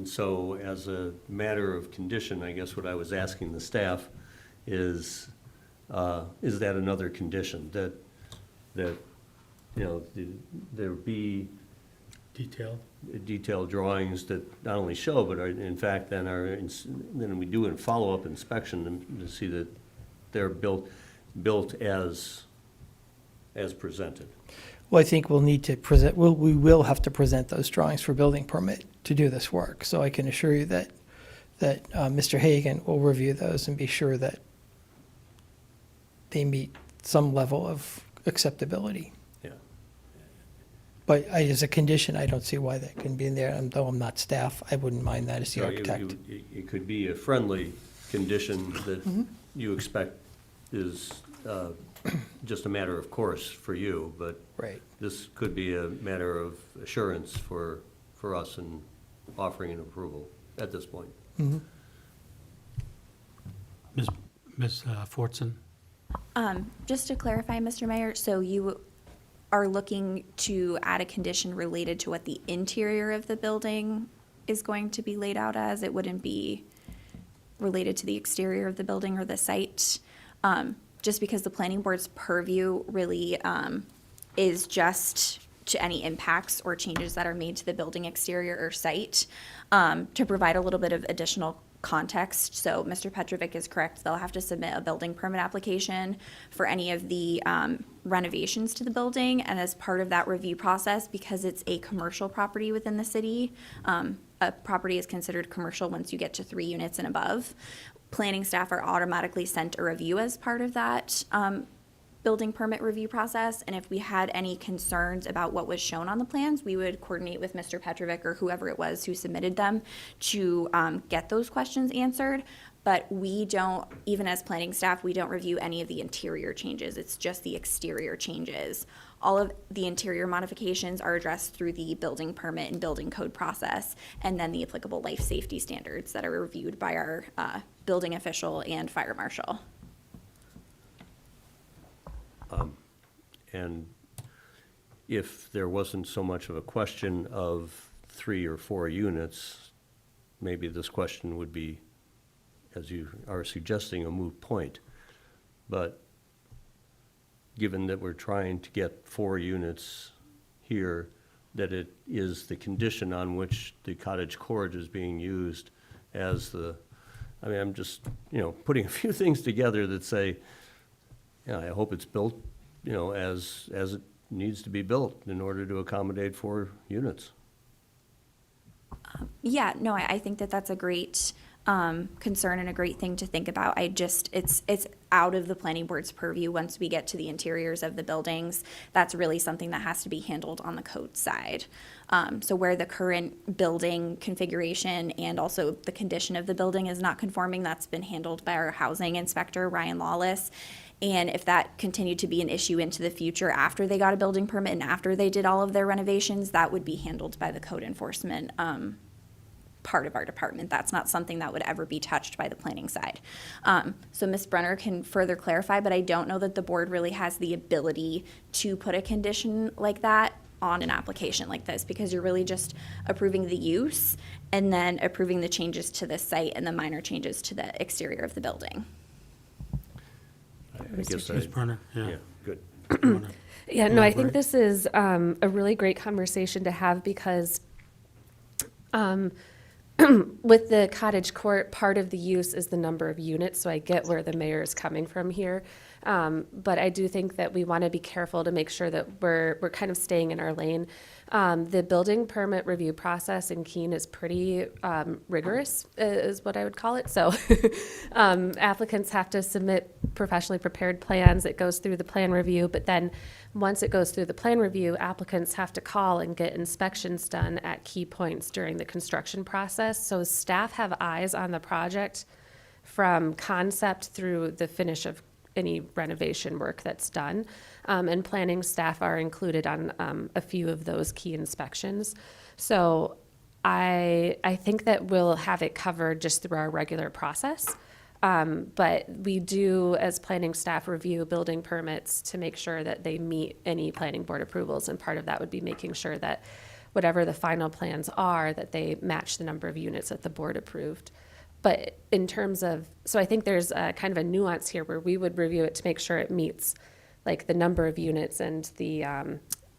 so as a matter of condition, I guess what I was asking the staff is that another condition that, there be detailed drawings that not only show, but are, in fact, then we do a follow-up inspection to see that they're built as presented. Well, I think we'll need to present, we will have to present those drawings for building permit to do this work. So I can assure you that Mr. Hagan will review those and be sure that they meet some level of acceptability. Yeah. But as a condition, I don't see why that couldn't be in there. And though I'm not staff, I wouldn't mind that as the So architect. it could be a friendly condition that you expect is just a matter of course for you, but Right. this could be a matter of assurance for us in offering an approval at this point. Ms. Fortson? Just to clarify, Mr. Mayor, so you are looking to add a condition related to what the interior of the building is going to be laid out as? It wouldn't be related to the exterior of the building or the site? Just because the planning board's purview really is just to any impacts or changes that are made to the building exterior or site. To provide a little bit of additional context, so Mr. Petrovic is correct, they'll have to submit a building permit application for any of the renovations to the building, and as part of that review process, because it's a commercial property within the city, a property is considered commercial once you get to 3 units and above. Planning staff are automatically sent a review as part of that building permit review process, and if we had any concerns about what was shown on the plans, we would coordinate with Mr. Petrovic or whoever it was who submitted them to get those questions answered. But we don't, even as planning staff, we don't review any of the interior changes. It's just the exterior changes. All of the interior modifications are addressed through the building permit and building code process, and then the applicable life safety standards that are reviewed by our building official and fire marshal. And if there wasn't so much of a question of 3 or 4 units, maybe this question would be, as you are suggesting, a moot point. But given that we're trying to get 4 units here, that it is the condition on which the cottage court is being used as I mean, I'm just, putting a few things together that say, I hope it's built, as it needs to be built in order to accommodate 4 units. Yeah, no, I think that that's a great concern and a great thing to think about. It's out of the planning board's purview once we get to the interiors of the buildings. That's really something that has to be handled on the code side. So where the current building configuration and also the condition of the building is not conforming, that's been handled by our housing inspector, Ryan Lawless. And if that continued to be an issue into the future after they got a building permit and after they did all of their renovations, that would be handled by the code enforcement part of our department. That's not something that would ever be touched by the planning side. So Ms. Brenner can further clarify, but I don't know that the board really has the ability to put a condition like that on an application like this, because you're really just approving the use and then approving the changes to the site and the minor changes to the exterior of the building. I guess Ms. Brenner, yeah. Yeah, good. Yeah, no, I think Elaborate. this is a really great conversation to have because with the cottage court, part of the use is the number of units, so I get where the mayor is coming from here. But I do think that we want to be careful to make sure that we're kind of staying in our lane. The building permit review process in Keene is pretty rigorous, is what I would call it. So applicants have to submit professionally prepared plans. It goes through the plan review, but then once it goes through the plan review, applicants have to call and get inspections done at key points during the construction process. So staff have eyes on the project from concept through the finish of any renovation work that's done. And planning staff are included on a few of those key inspections. So I think that we'll have it covered just through our regular process. But we do, as planning staff, review building permits to make sure that they meet any planning board approvals. And part of that would be making sure that whatever the final plans are, that they match the number of units that the board approved. But in terms of, so I think there's a kind of a nuance here where we would review it to make sure it meets like the number of units and the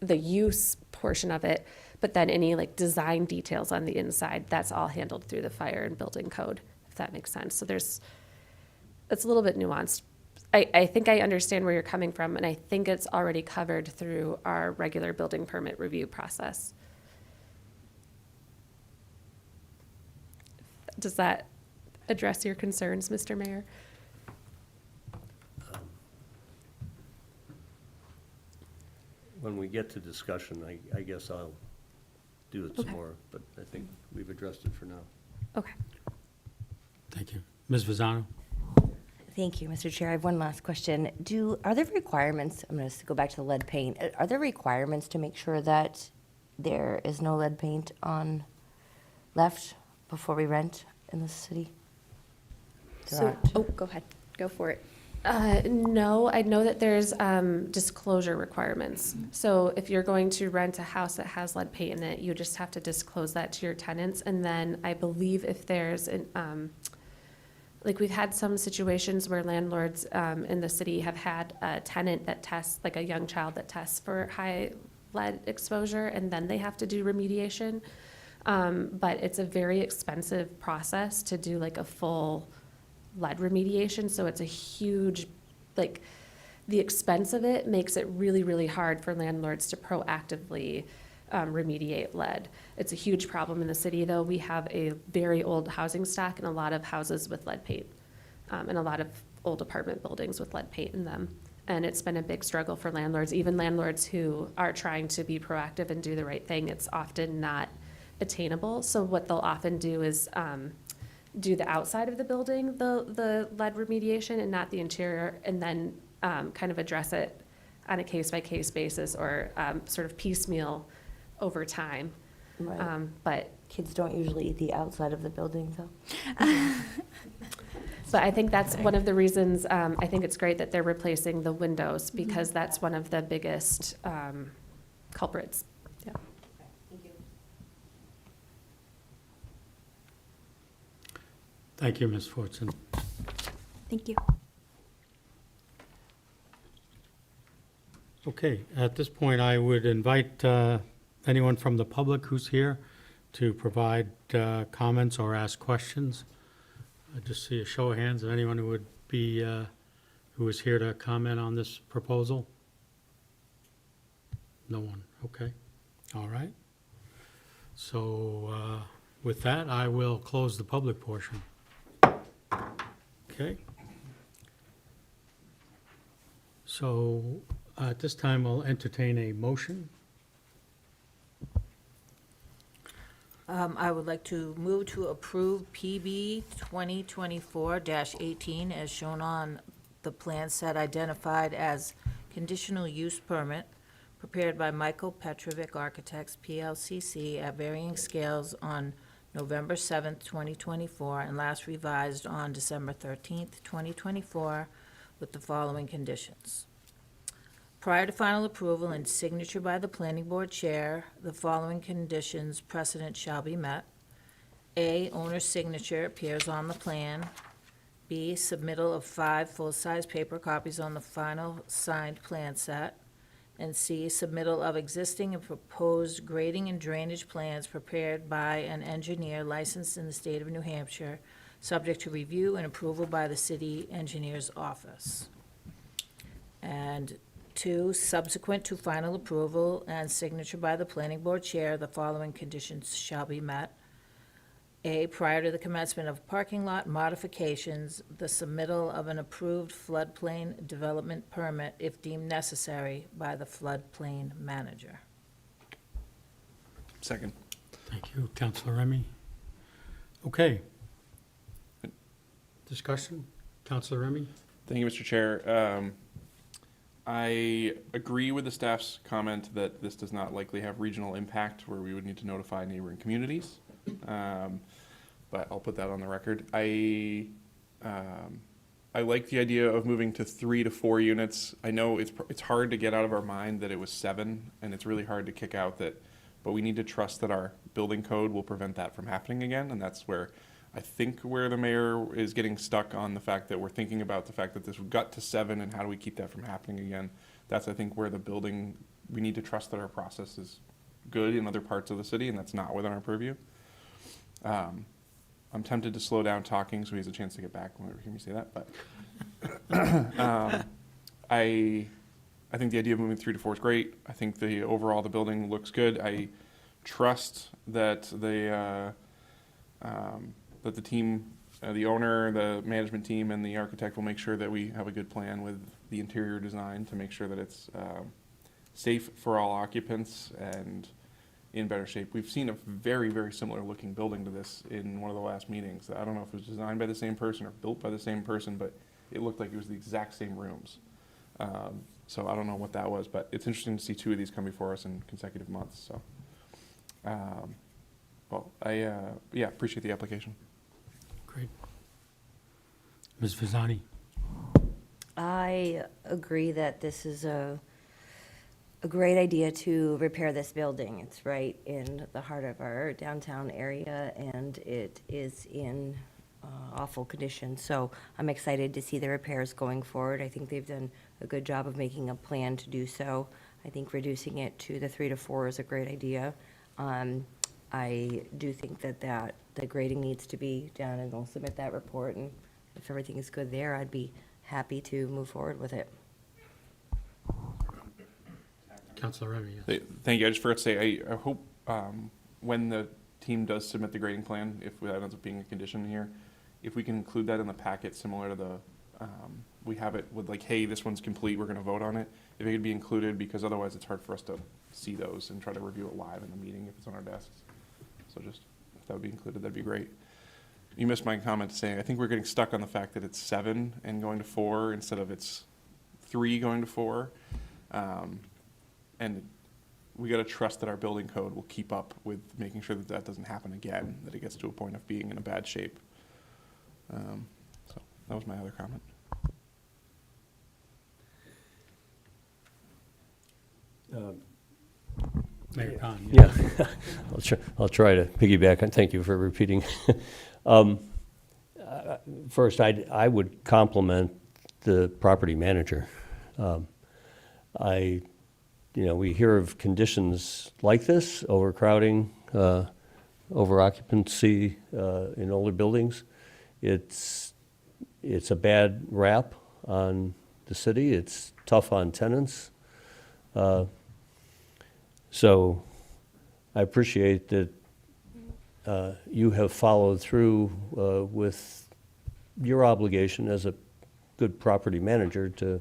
use portion of it. But then any like design details on the inside, that's all handled through the fire and building code, if that makes sense. So it's a little bit nuanced. I think I understand where you're coming from, and I think it's already covered through our regular building permit review process. Does that address your concerns, Mr. Mayor? When we get to discussion, I guess I'll do it some Okay. more, but I think we've addressed it for now. Okay. Thank you. Ms. Vazano? Thank you, Mr. Chair. I have one last question. Are there requirements, I'm going to go back to the lead paint, are there requirements to make sure that there is no lead paint on left before we rent in the city? So, oh, go ahead, go for it. No, I know that there's disclosure requirements. So if you're going to rent a house that has lead paint in it, you just have to disclose that to your tenants. And then I believe if there's an, like we've had some situations where landlords in the city have had a tenant that tests, like a young child that tests for high lead exposure, and then they have to do remediation. But it's a very expensive process to do like a full lead remediation, so it's a huge, like, the expense of it makes it really, really hard for landlords to proactively remediate lead. It's a huge problem in the city, though. We have a very old housing stock and a lot of houses with lead paint, and a lot of old apartment buildings with lead paint in them. And it's been a big struggle for landlords, even landlords who are trying to be proactive and do the right thing. It's often not attainable. So what they'll often do is do the outside of the building, the lead remediation, and not the interior, and then kind of address it on a case-by-case basis or sort of piecemeal over time. Right. But Kids don't usually eat the outside of the building, though. But I think that's one of the reasons, I think it's great that they're replacing the windows, because that's one of the biggest culprits. Yeah. Thank you, Ms. Fortson. Thank you. Okay, at this point, I would invite anyone from the public who's here to provide comments or ask questions. I just see a show of hands of anyone who would be, who is here to comment on this proposal. No one, okay, all right. So with that, I will close the public portion. Okay. So at this time, I'll entertain a motion. I would like to move to approve PB 2024-18 as shown on the plan set identified as conditional use permit prepared by Michael Petrovic Architects, PLCC, at varying scales on November 7th, 2024, and last revised on December 13th, 2024, with the following conditions. Prior to final approval and signature by the planning board chair, the following conditions precedent shall be met. A, owner's signature appears on the plan. B, submittal of 5 full-size paper copies on the final signed plan set. And C, submittal of existing and proposed grading and drainage plans prepared by an engineer licensed in the state of New Hampshire, subject to review and approval by the city engineer's office. And 2, subsequent to final approval and signature by the planning board chair, the following conditions shall be met. A, prior to the commencement of parking lot modifications, the submittal of an approved floodplain development permit if deemed necessary by the floodplain manager. Second. Thank you, Councilor Remy. Okay. Discussion, Councilor Remy? Thank you, Mr. Chair. I agree with the staff's comment that this does not likely have regional impact where we would need to notify neighboring communities. But I'll put that on the record. I like the idea of moving to 3 to 4 units. I know it's hard to get out of our mind that it was 7, and it's really hard to kick out that, but we need to trust that our building code will prevent that from happening again, and that's where I think where the mayor is getting stuck on the fact that we're thinking about the fact that this got to 7 and how do we keep that from happening again. That's, I think, where the building, we need to trust that our process is good in other parts of the city, and that's not within our purview. I'm tempted to slow down talking so he has a chance to get back whenever you hear me say that, but I think the idea of moving 3 to 4 is great. I think overall the building looks good. I trust that the team, the owner, the management team, and the architect will make sure that we have a good plan with the interior design to make sure that it's safe for all occupants and in better shape. We've seen a very, very similar looking building to this in one of the last meetings. I don't know if it was designed by the same person or built by the same person, but it looked like it was the exact same rooms. So I don't know what that was, but it's interesting to see 2 of these come before us in consecutive months, so. Well, I appreciate the application. Great. Ms. Visani? I agree that this is a great idea to repair this building. It's right in the heart of our downtown area, and it is in awful condition. So I'm excited to see the repairs going forward. I think they've done a good job of making a plan to do so. I think reducing it to the 3 to 4 is a great idea. I do think that the grading needs to be done, and I'll submit that report, and if everything is good there, I'd be happy to move forward with it. Councilor Remy, yes. Thank you. I just forgot to say, I hope when the team does submit the grading plan, if that ends up being a condition here, if we can include that in the packet similar to the, we have it with like, hey, this one's complete, we're gonna vote on it. If it could be included, because otherwise it's hard for us to see those and try to review it live in the meeting if it's on our desks. So just, if that would be included, that'd be great. You missed my comment saying, I think we're getting stuck on the fact that it's 7 and going to 4 instead of it's 3 going to 4. And we gotta trust that our building code will keep up with making sure that that doesn't happen again, that it gets to a point of being in a bad shape. So that was my other comment. Mayor Khan? Yeah, I'll try to piggyback, and thank you for repeating. First, I would compliment the property manager. We hear of conditions like this, overcrowding, over-occupancy in older buildings. It's a bad rap on the city. It's tough on tenants. So I appreciate that you have followed through with your obligation as a good property manager to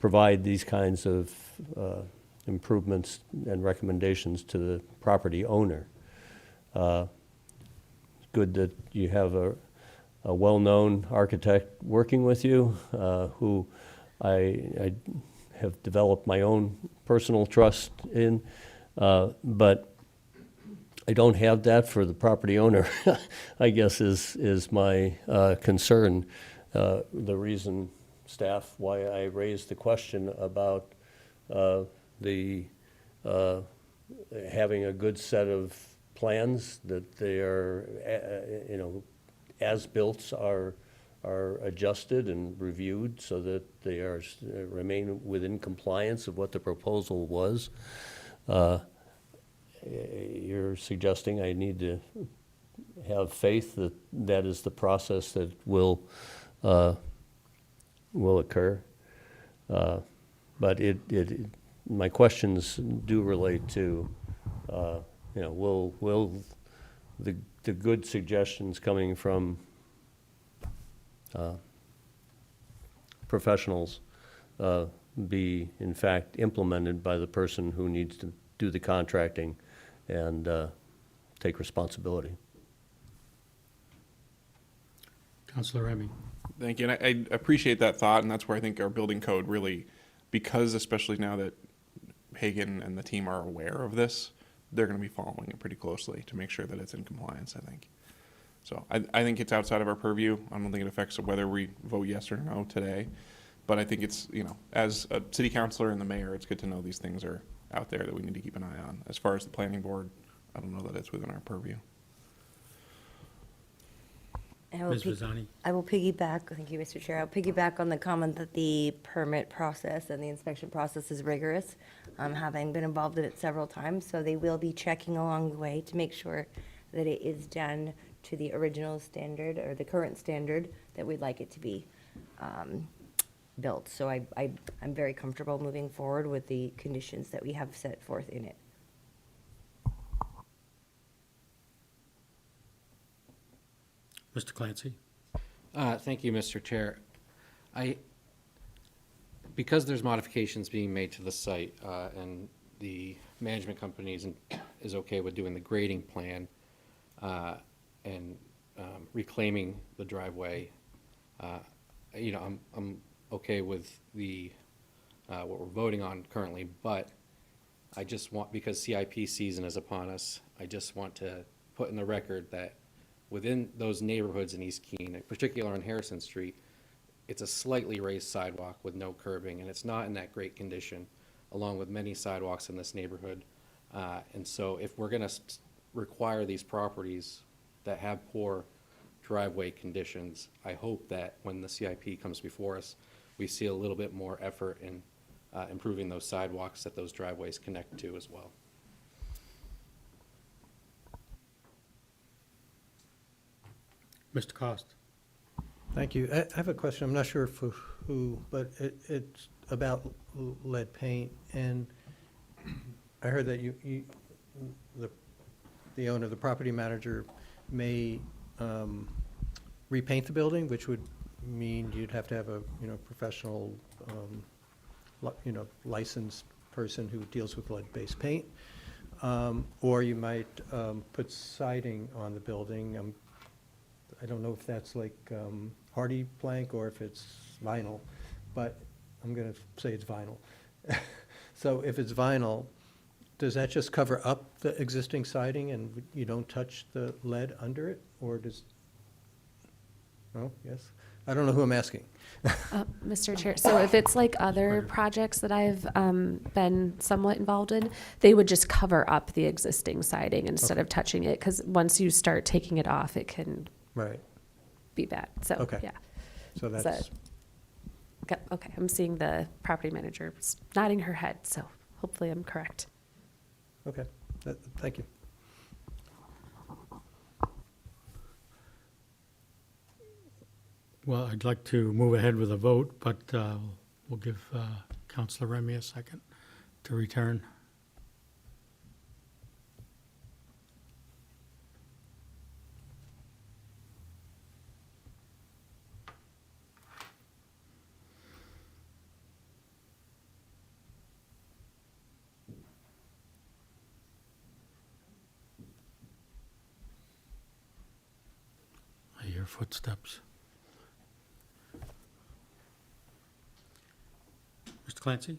provide these kinds of improvements and recommendations to the property owner. Good that you have a well-known architect working with you, who I have developed my own personal trust in, but I don't have that for the property owner, I guess is my concern. The reason, staff, why I raised the question about having a good set of plans, that they are, as-built are adjusted and reviewed so that they remain within compliance of what the proposal was. You're suggesting I need to have faith that that is the process that will occur. But my questions do relate to, will the good suggestions coming from professionals be in fact implemented by the person who needs to do the contracting and take responsibility? Councilor Remy? Thank you, and I appreciate that thought, and that's where I think our building code really, because especially now that Hagan and the team are aware of this, they're gonna be following it pretty closely to make sure that it's in compliance, I think. So I think it's outside of our purview. I don't think it affects whether we vote yes or no today. But I think it's, as a city councilor and the mayor, it's good to know these things are out there that we need to keep an eye on. As far as the planning board, I don't know that it's within our purview. Ms. Visani? I will piggyback, thank you, Mr. Chair. I'll piggyback on the comment that the permit process and the inspection process is rigorous, having been involved in it several times. So they will be checking along the way to make sure that it is done to the original standard or the current standard that we'd like it to be. built. So I'm very comfortable moving forward with the conditions that we have set forth in it. Mr. Clancy? Thank you, Mr. Chair. Because there's modifications being made to the site, and the management company is okay with doing the grading plan, and reclaiming the driveway, I'm okay with what we're voting on currently, but I just want, because CIP season is upon us, I just want to put in the record that within those neighborhoods in East Keene, in particular on Harrison Street, it's a slightly raised sidewalk with no curbing, and it's not in that great condition, along with many sidewalks in this neighborhood. And so if we're gonna require these properties that have poor driveway conditions, I hope that when the CIP comes before us, we see a little bit more effort in improving those sidewalks that those driveways connect to as well. Mr. Cost? Thank you. I have a question. I'm not sure for who, but it's about lead paint. And I heard that the owner, the property manager, may repaint the building, which would mean you'd have to have a, professional, licensed person who deals with lead-based paint. Or you might put siding on the building. I don't know if that's like hardy plank or if it's vinyl, but I'm going to say it's vinyl. So if it's vinyl, does that just cover up the existing siding and you don't touch the lead under it? Or does, no, yes? I don't know who I'm asking. Mr. Chair, so if it's like other projects that I've been somewhat involved in, they would just cover up the existing siding instead of touching it, because once you start taking it off, it can Right. be bad. So, Okay. yeah. So that's, Okay, I'm seeing the property manager nodding her head, so hopefully I'm correct. okay. Thank you. Well, I'd like to move ahead with a vote, but we'll give Counselor Remy a second to return. I hear footsteps. Mr. Clancy?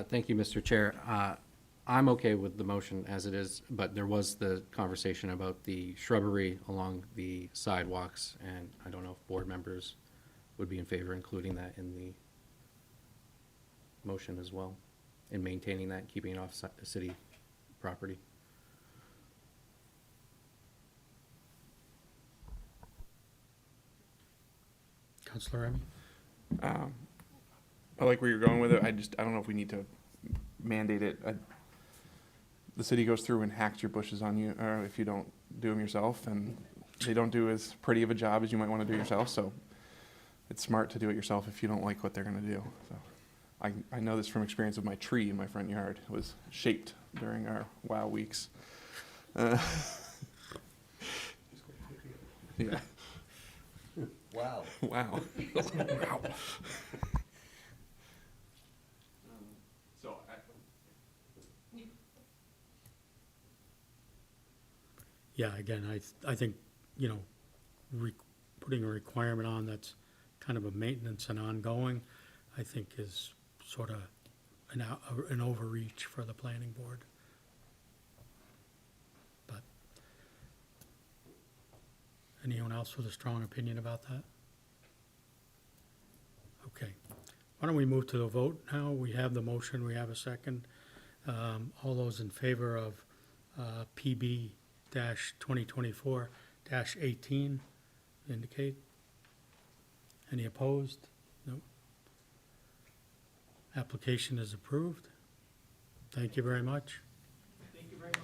Thank you, Mr. Chair. I'm okay with the motion as it is, but there was the conversation about the shrubbery along the sidewalks, and I don't know if board members would be in favor of including that in the motion as well, in maintaining that, keeping it off city property. Counselor Remy? I like where you're going with it. I don't know if we need to mandate it. The city goes through and hacks your bushes on you, or if you don't do them yourself, and they don't do as pretty of a job as you might want to do yourself, so it's smart to do it yourself if you don't like what they're gonna do, so. I know this from experience with my tree in my front yard. It was shaped during our WOW weeks. Yeah. Wow. Wow. Wow. So, Yeah, again, I think, putting a requirement on that's kind of a maintenance and ongoing, I think is sort of an overreach for the planning board. But anyone else with a strong opinion about that? Okay. Why don't we move to the vote now? We have the motion, we have a second. All those in favor of PB-2024-18 indicate. Any opposed? No. Application is approved. Thank you very much. Thank you very much.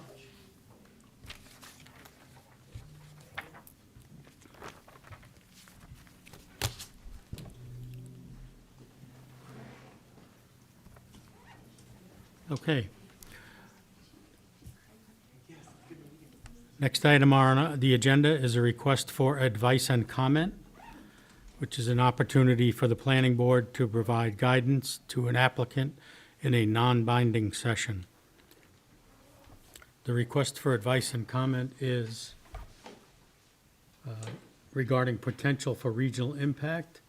Okay. Next item on the agenda is a request for advice and comment, which is an opportunity for the planning board to provide guidance to an applicant in a non-binding session. The request for advice and comment is regarding potential for regional impact.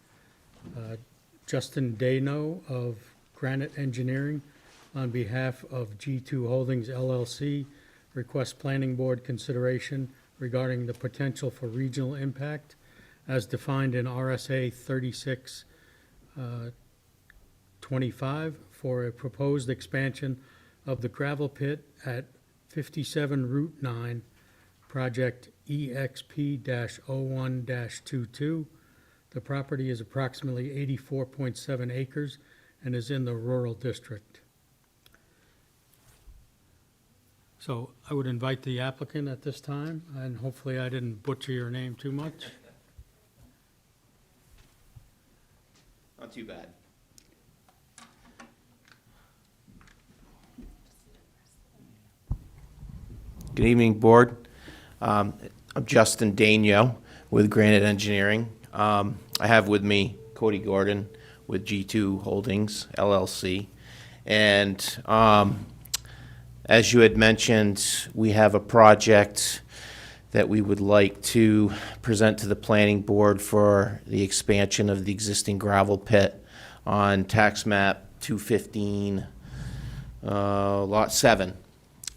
Justin Dano of Granite Engineering, on behalf of G2 Holdings LLC, requests planning board consideration regarding the potential for regional impact as defined in RSA 3625 for a proposed expansion of the gravel pit at 57 Route 9, project EXP-01-22. The property is approximately 84.7 acres and is in the rural district. So I would invite the applicant at this time, and hopefully I didn't butcher your name too much. Not too bad. Good evening, Board. I'm Justin Dano with Granite Engineering. I have with me Cody Gordon with G2 Holdings LLC. And as you had mentioned, we have a project that we would like to present to the planning board for the expansion of the existing gravel pit on tax map 215, lot 7.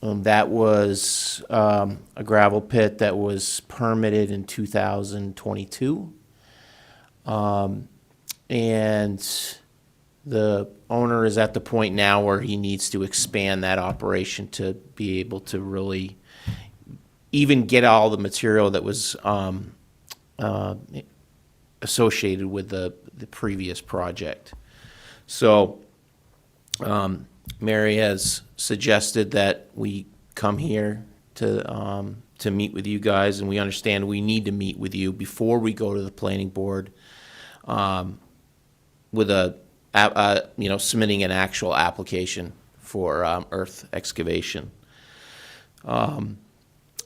That was a gravel pit that was permitted in 2022. And the owner is at the point now where he needs to expand that operation to be able to really even get all the material that was associated with the previous project. So Mary has suggested that we come here to meet with you guys, and we understand we need to meet with you before we go to the planning board with submitting an actual application for earth excavation.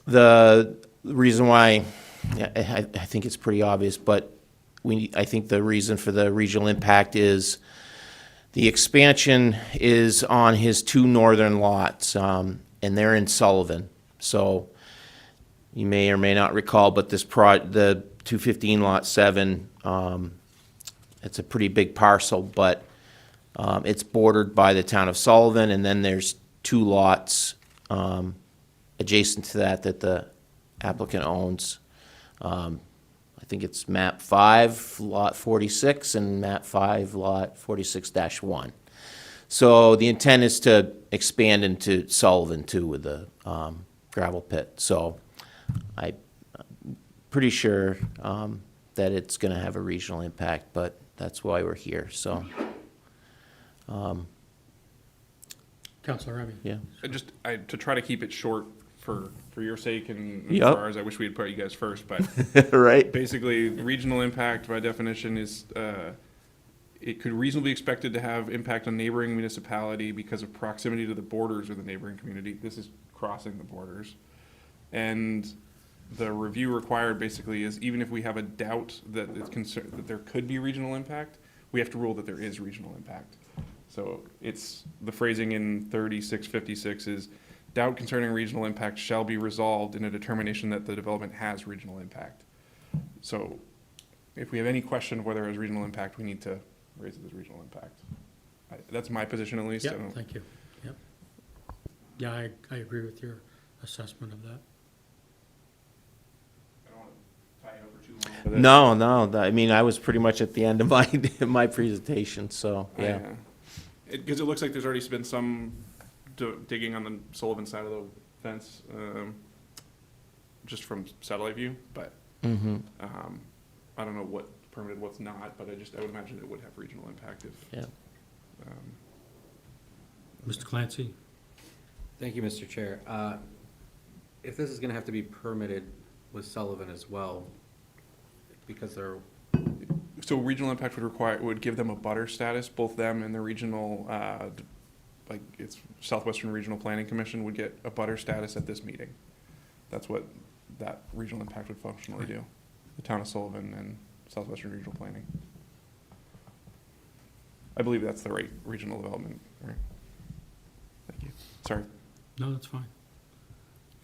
The reason why, I think it's pretty obvious, but I think the reason for the regional impact is the expansion is on his 2 northern lots, and they're in Sullivan. So you may or may not recall, but the 215 lot 7, it's a pretty big parcel, but it's bordered by the town of Sullivan, and then there's 2 lots adjacent to that the applicant owns. I think it's map 5, lot 46, and map 5, lot 46-1. So the intent is to expand into Sullivan too with the gravel pit. So I'm pretty sure that it's going to have a regional impact, but that's why we're here. So, Councilor Remy. To try to keep it short for your sake and Yep. as far as I wish we had put you guys first, but right. basically, regional impact by definition is it could reasonably be expected to have impact on neighboring municipality because of proximity to the borders of the neighboring community. This is crossing the borders. And the review required basically is even if we have a doubt that that there could be regional impact, we have to rule that there is regional impact. So it's the phrasing in 3656 is doubt concerning regional impact shall be resolved in a determination that the development has regional impact. So if we have any question of whether it has regional impact, we need to raise it as regional impact. That's my position at least. I Yeah, don't- thank you. Yep. Yeah, I agree with your assessment of that. I don't want to tie it over too long with it. No. I mean, I was pretty much at the end of my presentation, so, yeah. Because it looks like there's already been some digging on the Sullivan side of the fence, just from satellite view, but Mm-hmm. I don't know what's permitted, what's not, but I would imagine it would have regional impact if. Yeah. Mr. Clancy? Thank you, Mr. Chair. If this is going to have to be permitted with Sullivan as well, because they're, So regional impact would give them a butter status, both them and the regional like, it's Southwestern Regional Planning Commission would get a butter status at this meeting. That's what that regional impact would functionally do. The town of Sullivan and Southwestern Regional Planning. I believe that's the right regional development, right? Thank you. Sorry. No, that's fine.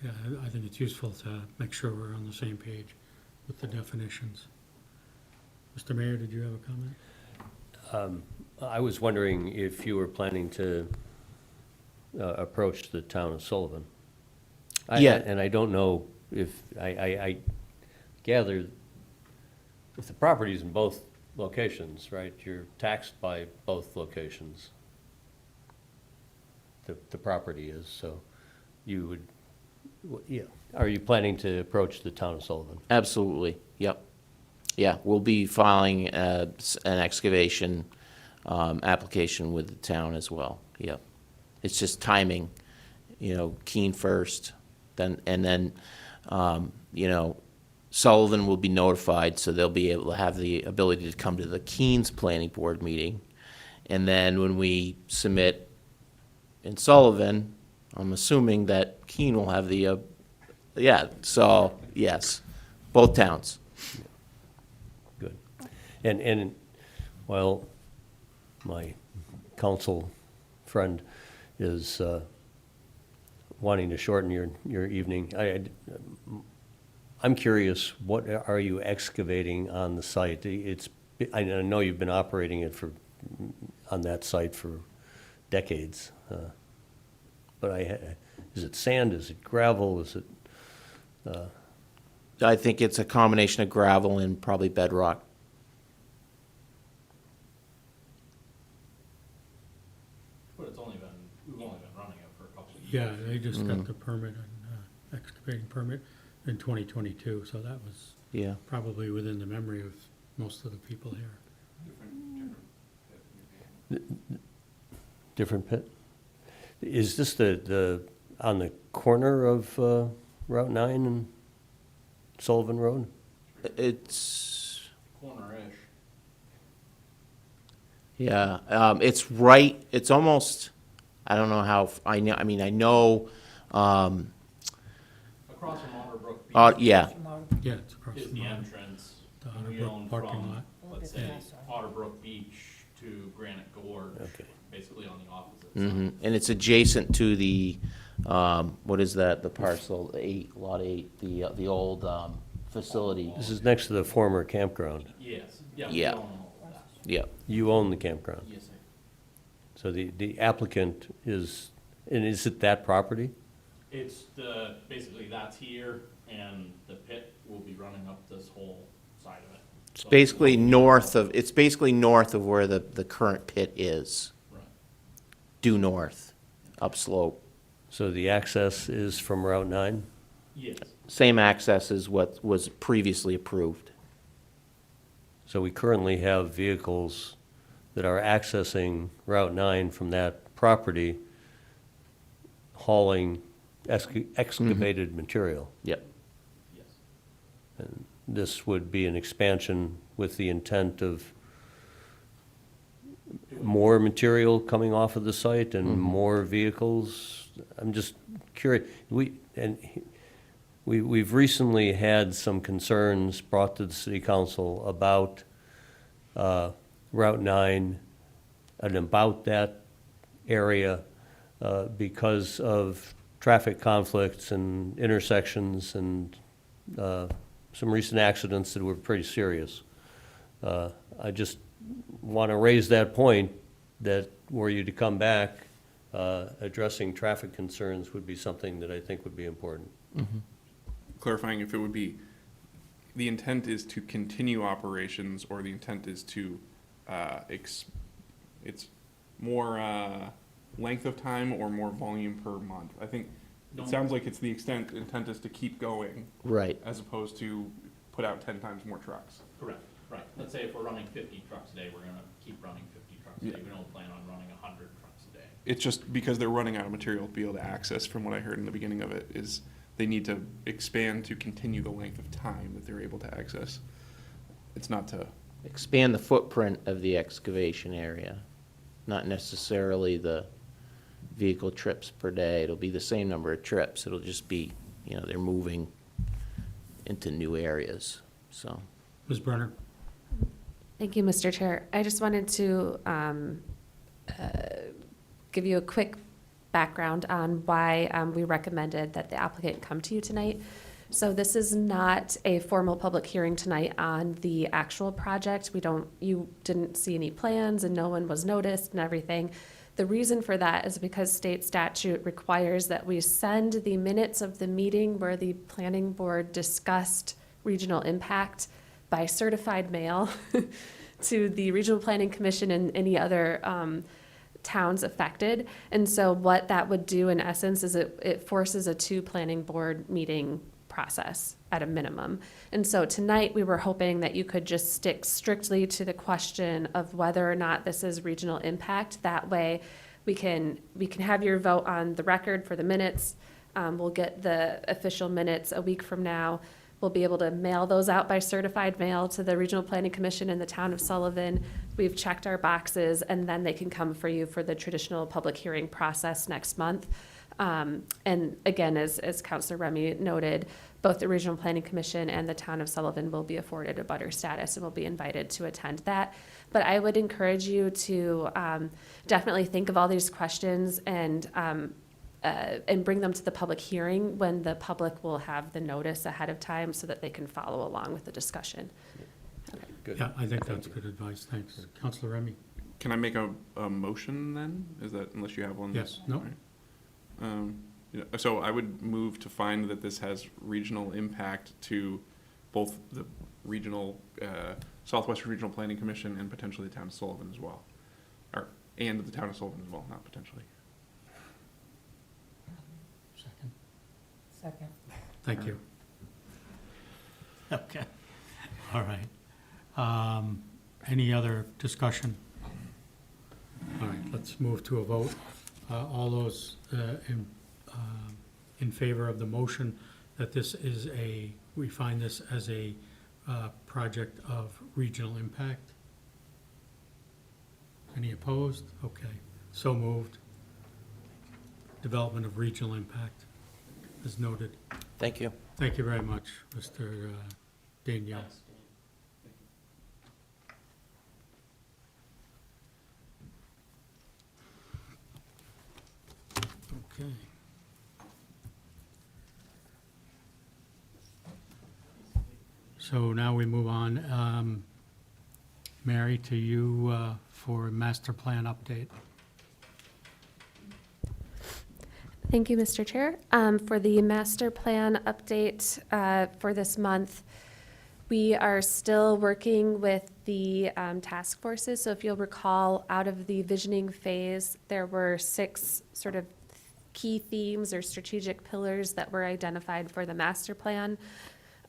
Yeah, I think it's useful to make sure we're on the same page with the definitions. Mr. Mayor, did you have a comment? I was wondering if you were planning to approach the town of Sullivan. Yeah. And I don't know if, I gather if the property's in both locations, right, you're taxed by both locations. The property is, so you would, yeah. Are you planning to approach the town of Sullivan? Absolutely, yep. Yeah, we'll be filing an excavation application with the town as well, yep. It's just timing, Keene first, then, Sullivan will be notified, so they'll be able to have the ability to come to the Keene's planning board meeting. And then when we submit in Sullivan, I'm assuming that Keene will have the, so, yes, both towns. Good. And while my council friend is wanting to shorten your evening, I'm curious, what are you excavating on the site? I know you've been operating it on that site for decades, but is it sand, is it gravel, is it? I think it's a combination of gravel and probably bedrock. But we've only been running it for a couple of years. Yeah, they just got the permit, excavating permit in 2022, so that was Yeah. probably within the memory of most of the people here. Different pit? Is this on the corner of Route 9 and Sullivan Road? It's, Corner-ish. yeah, it's right, it's almost, I don't know how, I know, Across from Otterbrook Beach. yeah, Yeah, it's across Is from the the entrance. the and we Otterbrook own parking from, lot. Let's say, Otterbrook Beach to Granite Gorge. Okay. Basically on the opposite hmm side. and it's adjacent to the, what is that, the parcel, lot 8, the old facility. This is next to the former campground. Yes, yeah. Yeah. We own all of that. Yeah, You own the campground. Yes, sir. So the applicant is, and is it that property? It's basically that's here, and the pit will be running up this whole side of it. it's basically north of where the current pit is, Right. due north, upslope. So the access is from Route 9? Yes. Same access as what was previously approved. So we currently have vehicles that are accessing Route 9 from that property, hauling excavated material. Yep. Yes. And this would be an expansion with the intent of more material coming off of the site and more vehicles? I'm just curious. We've recently had some concerns brought to the city council about Route 9 and about that area because of traffic conflicts and intersections and some recent accidents that were pretty serious. I just want to raise that point, that were you to come back, addressing traffic concerns would be something that I think would be important. Clarifying if it would be, the intent is to continue operations, or the intent is to, it's more length of time or more volume per month? I think, it sounds like it's the intent is to keep going, Right. as opposed to put out 10 times more trucks. Correct, right. Let's say if we're running 50 trucks a day, we're gonna keep running 50 trucks a day. Yeah. We don't plan on running 100 trucks a day. It's just because they're running out of material to be able to access, from what I heard in the beginning of it, is they need to expand to continue the length of time that they're able to access. It's not to, Expand the footprint of the excavation area, not necessarily the vehicle trips per day. It'll be the same number of trips. It'll just be, they're moving into new areas, so. Ms. Brenner? Thank you, Mr. Chair. I just wanted to give you a quick background on why we recommended that the applicant come to you tonight. So this is not a formal public hearing tonight on the actual project. You didn't see any plans and no one was noticed and everything. The reason for that is because state statute requires that we send the minutes of the meeting where the planning board discussed regional impact by certified mail to the Regional Planning Commission and any other towns affected. And so what that would do in essence is it forces a 2 planning board meeting process at a minimum. And so tonight we were hoping that you could just stick strictly to the question of whether or not this is regional impact. That way we can have your vote on the record for the minutes. We'll get the official minutes a week from now. We'll be able to mail those out by certified mail to the Regional Planning Commission in the town of Sullivan. We've checked our boxes, and then they can come for you for the traditional public hearing process next month. And again, as Councilor Remy noted, both the Regional Planning Commission and the town of Sullivan will be afforded a butter status and will be invited to attend that. But I would encourage you to definitely think of all these questions and bring them to the public hearing when the public will have the notice ahead of time so that they can follow along with the discussion. Good. Yeah, I think that's good advice. Thanks. Councilor Remy? Can I make a motion then? Is that, unless you have one? Yes. No? All right. So I would move to find that this has regional impact to both the regional, Southwestern Regional Planning Commission and potentially the town of Sullivan as well. And the town of Sullivan as well, not potentially. Second. Thank you. Okay. All right. Any other discussion? All right, let's move to a vote. All those in favor of the motion that we find this as a project of regional impact? Any opposed? Okay, so moved. Development of regional impact is noted. Thank you. Thank you very much, Mr. Danielle. Okay. So now we move on. Mary, to you for master plan update. Thank you, Mr. Chair. For the master plan update for this month, we are still working with the task forces. So if you'll recall, out of the visioning phase, there were 6 sort of key themes or strategic pillars that were identified for the master plan.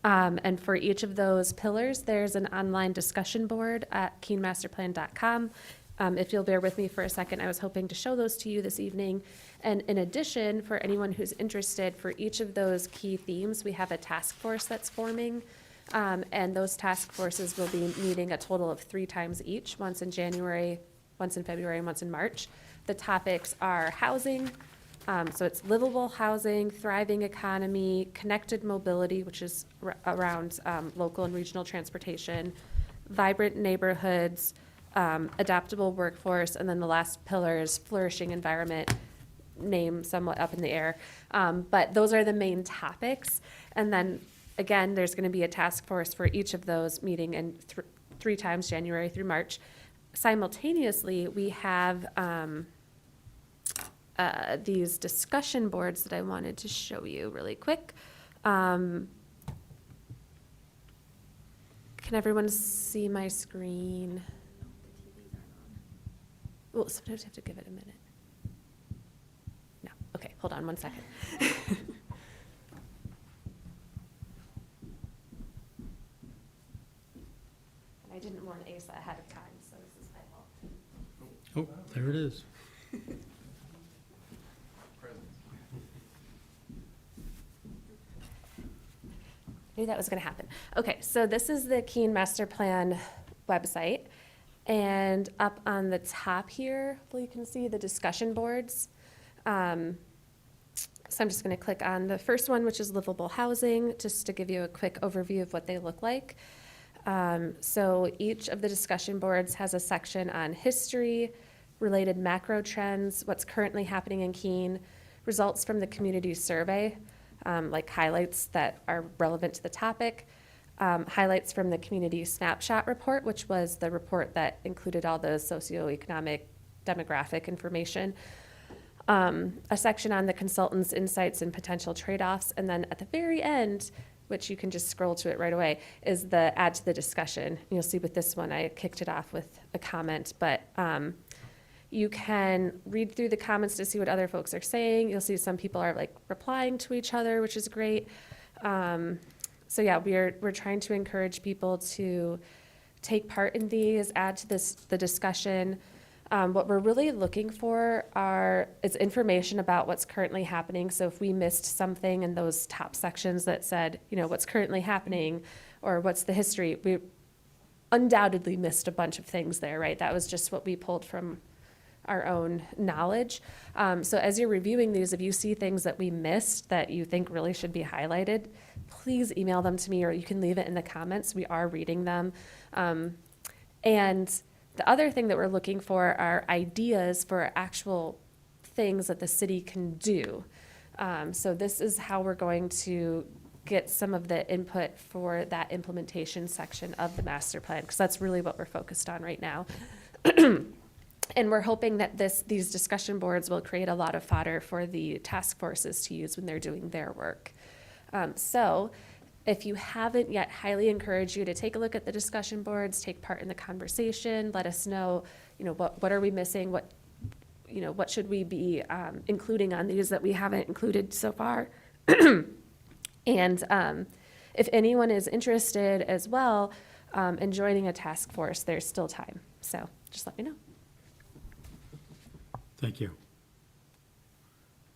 And for each of those pillars, there's an online discussion board at keenmasterplan.com. If you'll bear with me for a second, I was hoping to show those to you this evening. And in addition, for anyone who's interested, for each of those key themes, we have a task force that's forming. And those task forces will be meeting a total of 3 times each, once in January, once in February, and once in March. The topics are housing, so it's livable housing, thriving economy, connected mobility, which is around local and regional transportation, vibrant neighborhoods, adaptable workforce, and then the last pillar is flourishing environment, name somewhat up in the air. But those are the main topics. And then, again, there's going to be a task force for each of those meeting in 3 times, January through March. Simultaneously, we have these discussion boards that I wanted to show you really quick. Can everyone see my screen? Well, sometimes you have to give it a minute. No, okay, hold on 1 second. And I didn't warn Asa ahead of time, so this is my fault. Oh, there it is. Knew that was going to happen. Okay, so this is the Keene Master Plan website. And up on the top here, you can see the discussion boards. So I'm just going to click on the first one, which is livable housing, just to give you a quick overview of what they look like. So each of the discussion boards has a section on history, related macro trends, what's currently happening in Keene, results from the community survey, like highlights that are relevant to the topic, highlights from the community snapshot report, which was the report that included all the socioeconomic demographic information, a section on the consultant's insights and potential trade-offs, and then at the very end, which you can just scroll to it right away, is the add to the discussion. You'll see with this one, I kicked it off with a comment, but you can read through the comments to see what other folks are saying. You'll see some people are like replying to each other, which is great. So yeah, we're trying to encourage people to take part in these, add to the discussion. What we're really looking for is information about what's currently happening. So if we missed something in those top sections that said, what's currently happening or what's the history, we undoubtedly missed a bunch of things there, right? That was just what we pulled from our own knowledge. So as you're reviewing these, if you see things that we missed that you think really should be highlighted, please email them to me, or you can leave it in the comments. We are reading them. And the other thing that we're looking for are ideas for actual things that the city can do. So this is how we're going to get some of the input for that implementation section of the master plan, because that's really what we're focused on right now. And we're hoping that these discussion boards will create a lot of fodder for the task forces to use when they're doing their work. So if you haven't yet, highly encourage you to take a look at the discussion boards, take part in the conversation, let us know, what are we missing, what should we be including on these that we haven't included so far. And if anyone is interested as well in joining a task force, there's still time. So just let me know. Thank you.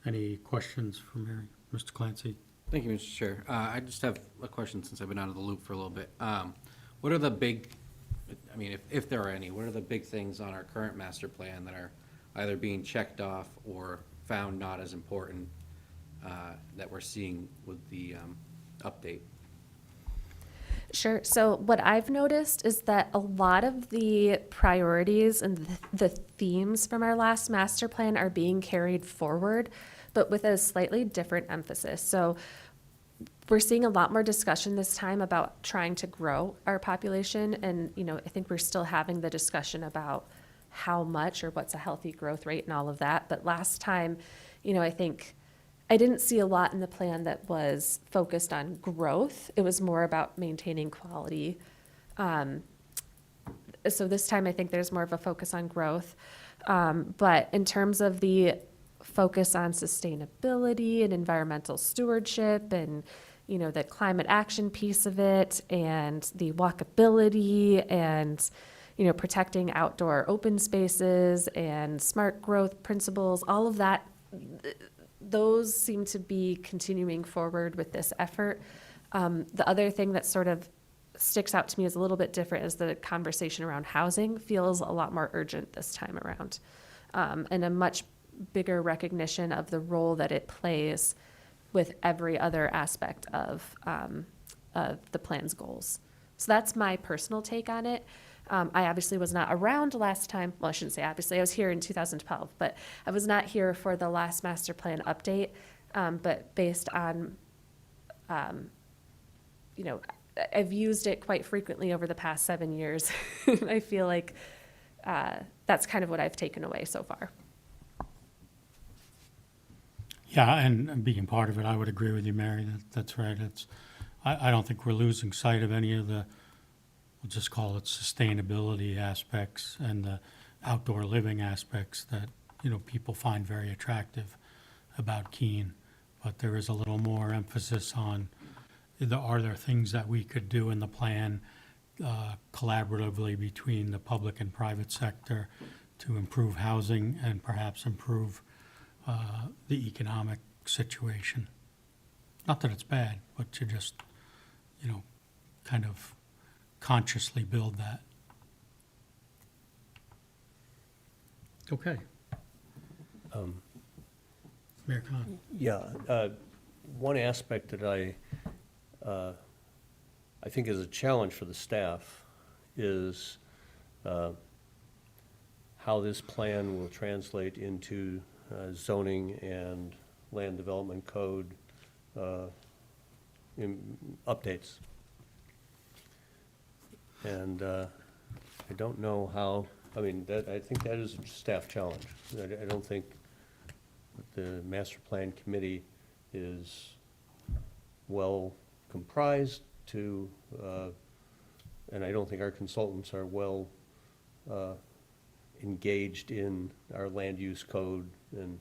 Any questions for Mary? Mr. Clancy? Thank you, Mr. Chair. I just have a question since I've been out of the loop for a little bit. What are the big, if there are any, what are the big things on our current master plan that are either being checked off or found not as important that we're seeing with the update? Sure. So what I've noticed is that a lot of the priorities and the themes from our last master plan are being carried forward, but with a slightly different emphasis. So we're seeing a lot more discussion this time about trying to grow our population. And, I think we're still having the discussion about how much or what's a healthy growth rate and all of that. But last time, I think I didn't see a lot in the plan that was focused on growth. It was more about maintaining quality. So this time I think there's more of a focus on growth. But in terms of the focus on sustainability and environmental stewardship and, the climate action piece of it and the walkability and, protecting outdoor open spaces and smart growth principles, all of that, those seem to be continuing forward with this effort. The other thing that sort of sticks out to me as a little bit different is the conversation around housing feels a lot more urgent this time around, and a much bigger recognition of the role that it plays with every other aspect of the plan's goals. So that's my personal take on it. I obviously was not around last time. Well, I shouldn't say obviously. I was here in 2012, but I was not here for the last master plan update. But based on, I've used it quite frequently over the past 7 years. I feel like that's kind of what I've taken away so far. Yeah, and being part of it, I would agree with you, Mary. That's right. I don't think we're losing sight of any of the, we'll just call it sustainability aspects and the outdoor living aspects that, people find very attractive about Keene. But there is a little more emphasis on, are there things that we could do in the plan collaboratively between the public and private sector to improve housing and perhaps improve the economic situation. Not that it's bad, but to just, kind of consciously build that. Okay. Mayor Khan. Yeah, one aspect that I think is a challenge for the staff is how this plan will translate into zoning and land development code updates. And I don't know how, I mean, I think that is a staff challenge. I don't think the master plan committee is well comprised to, and I don't think our consultants are well engaged in our land use code and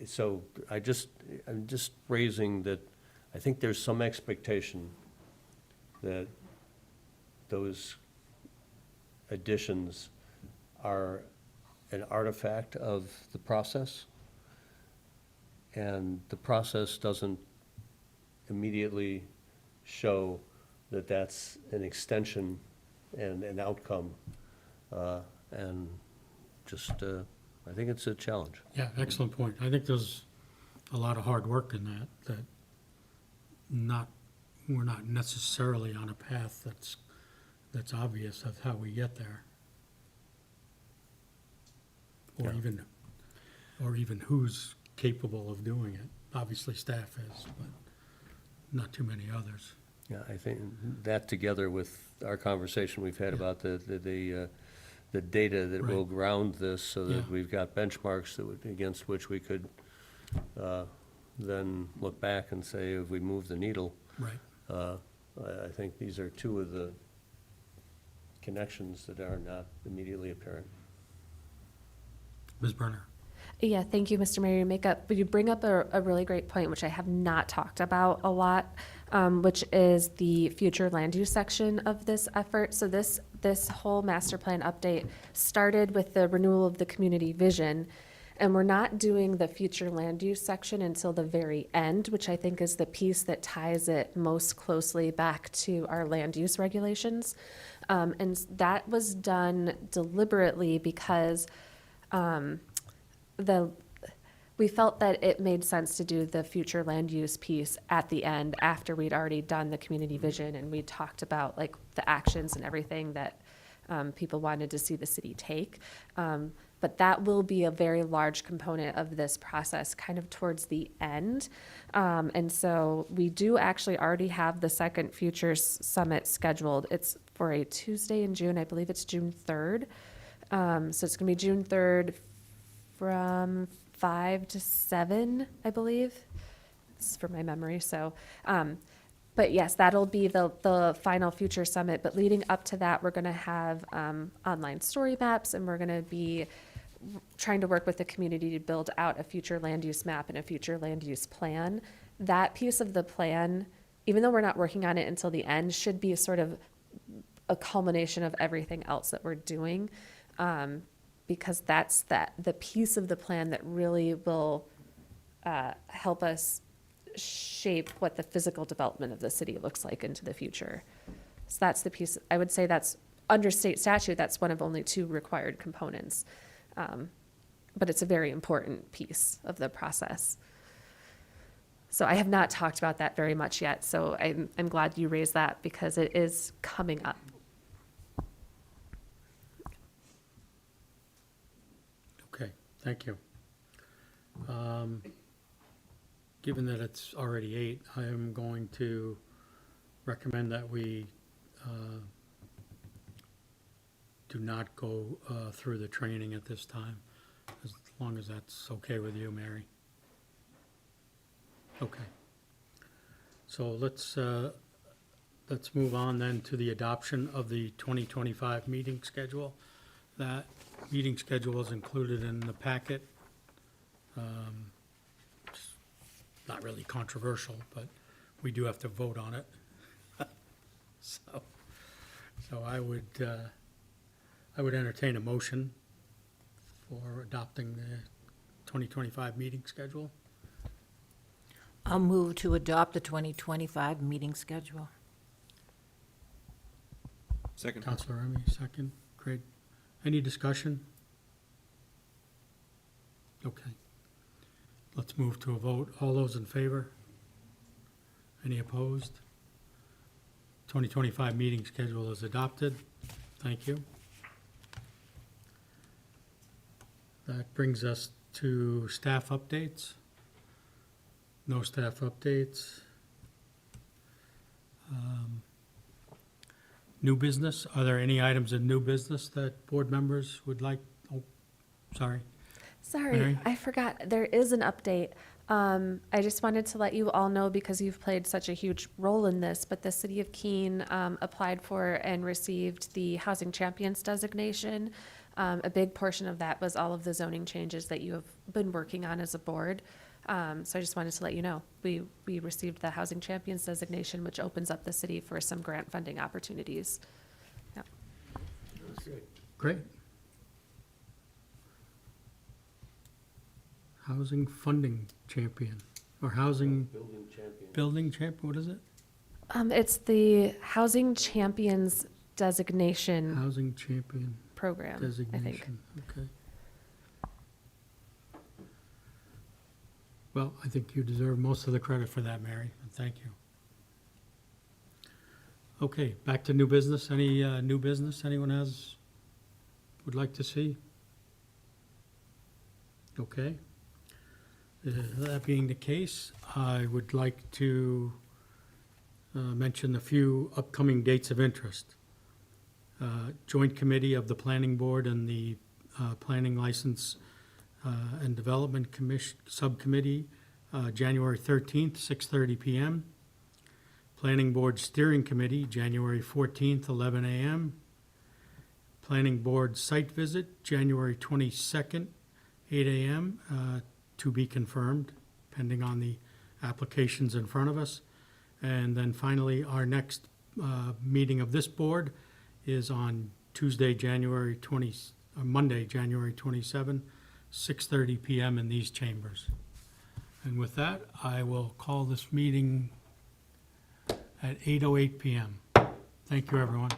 so I'm just raising that I think there's some expectation that those additions are an artifact of the process, and the process doesn't immediately show that that's an extension and an outcome, and just, I think it's a challenge. Yeah, excellent point. I think there's a lot of hard work in that we're not necessarily on a path that's obvious of how we get there. Or even who's capable of doing it. Obviously, staff is, but not too many others. Yeah, I think that together with our conversation we've had about the data that will Right. ground this so that Yeah. we've got benchmarks against which we could then look back and say, if we move the needle, Right. I think these are two of the connections that are not immediately apparent. Ms. Brenner? Yeah, thank you, Mr. Mayor. You bring up a really great point, which I have not talked about a lot, which is the future land use section of this effort. So this whole master plan update started with the renewal of the community vision, and we're not doing the future land use section until the very end, which I think is the piece that ties it most closely back to our land use regulations. And that was done deliberately because we felt that it made sense to do the future land use piece at the end after we'd already done the community vision and we talked about like the actions and everything that people wanted to see the city take. But that will be a very large component of this process kind of towards the end. And so we do actually already have the second Futures Summit scheduled. It's for a Tuesday in June. I believe it's June 3rd. So it's going to be June 3rd from 5 to 7, I believe. This is from my memory. So, but yes, that'll be the final Future Summit. But leading up to that, we're going to have online story maps, and we're going to be trying to work with the community to build out a future land use map and a future land use plan. That piece of the plan, even though we're not working on it until the end, should be sort of a culmination of everything else that we're doing. Because that's the piece of the plan that really will help us shape what the physical development of the city looks like into the future. So that's the piece, I would say that's, under state statute, that's one of only 2 required components. But it's a very important piece of the process. So I have not talked about that very much yet, so I'm glad you raised that because it is coming up. Okay, thank you. Given that it's already 8, I am going to recommend that we do not go through the training at this time, as long as that's okay with you, Mary. Okay. So let's move on then to the adoption of the 2025 meeting schedule. That meeting schedule is included in the packet. It's not really controversial, but we do have to vote on it. So I would entertain a motion for adopting the 2025 meeting schedule. I'll move to adopt the 2025 meeting schedule. Second. Counselor Remy, second. Craig, any discussion? Okay. Let's move to a vote. All those in favor? Any opposed? 2025 meeting schedule is adopted. Thank you. That brings us to staff updates. No staff updates. New business, are there any items of new business that board members would like? Oh, sorry. Sorry, Mary? I forgot. There is an update. I just wanted to let you all know, because you've played such a huge role in this, but the City of Keene applied for and received the Housing Champions designation. A big portion of that was all of the zoning changes that you have been working on as a board. So I just wanted to let you know, we received the Housing Champions designation, which opens up the city for some grant funding opportunities. Yeah. Great. Housing funding champion, or housing building champion, what is it? It's the Housing Champions designation Housing champion program, I think. designation, okay. Well, I think you deserve most of the credit for that, Mary, and thank you. Okay, back to new business. Any new business anyone would like to see? Okay. That being the case, I would like to mention a few upcoming dates of interest. Joint Committee of the Planning Board and the Planning License and Development Subcommittee, January 13th, 6:30 PM. Planning Board Steering Committee, January 14th, 11 a.m. Planning Board Site Visit, January 22nd, 8 a.m., to be confirmed, pending on the applications in front of us. And then finally, our next meeting of this board is on Monday, January 27, 6:30 PM in these chambers. And with that, I will call this meeting at 8:08 PM. Thank you, everyone.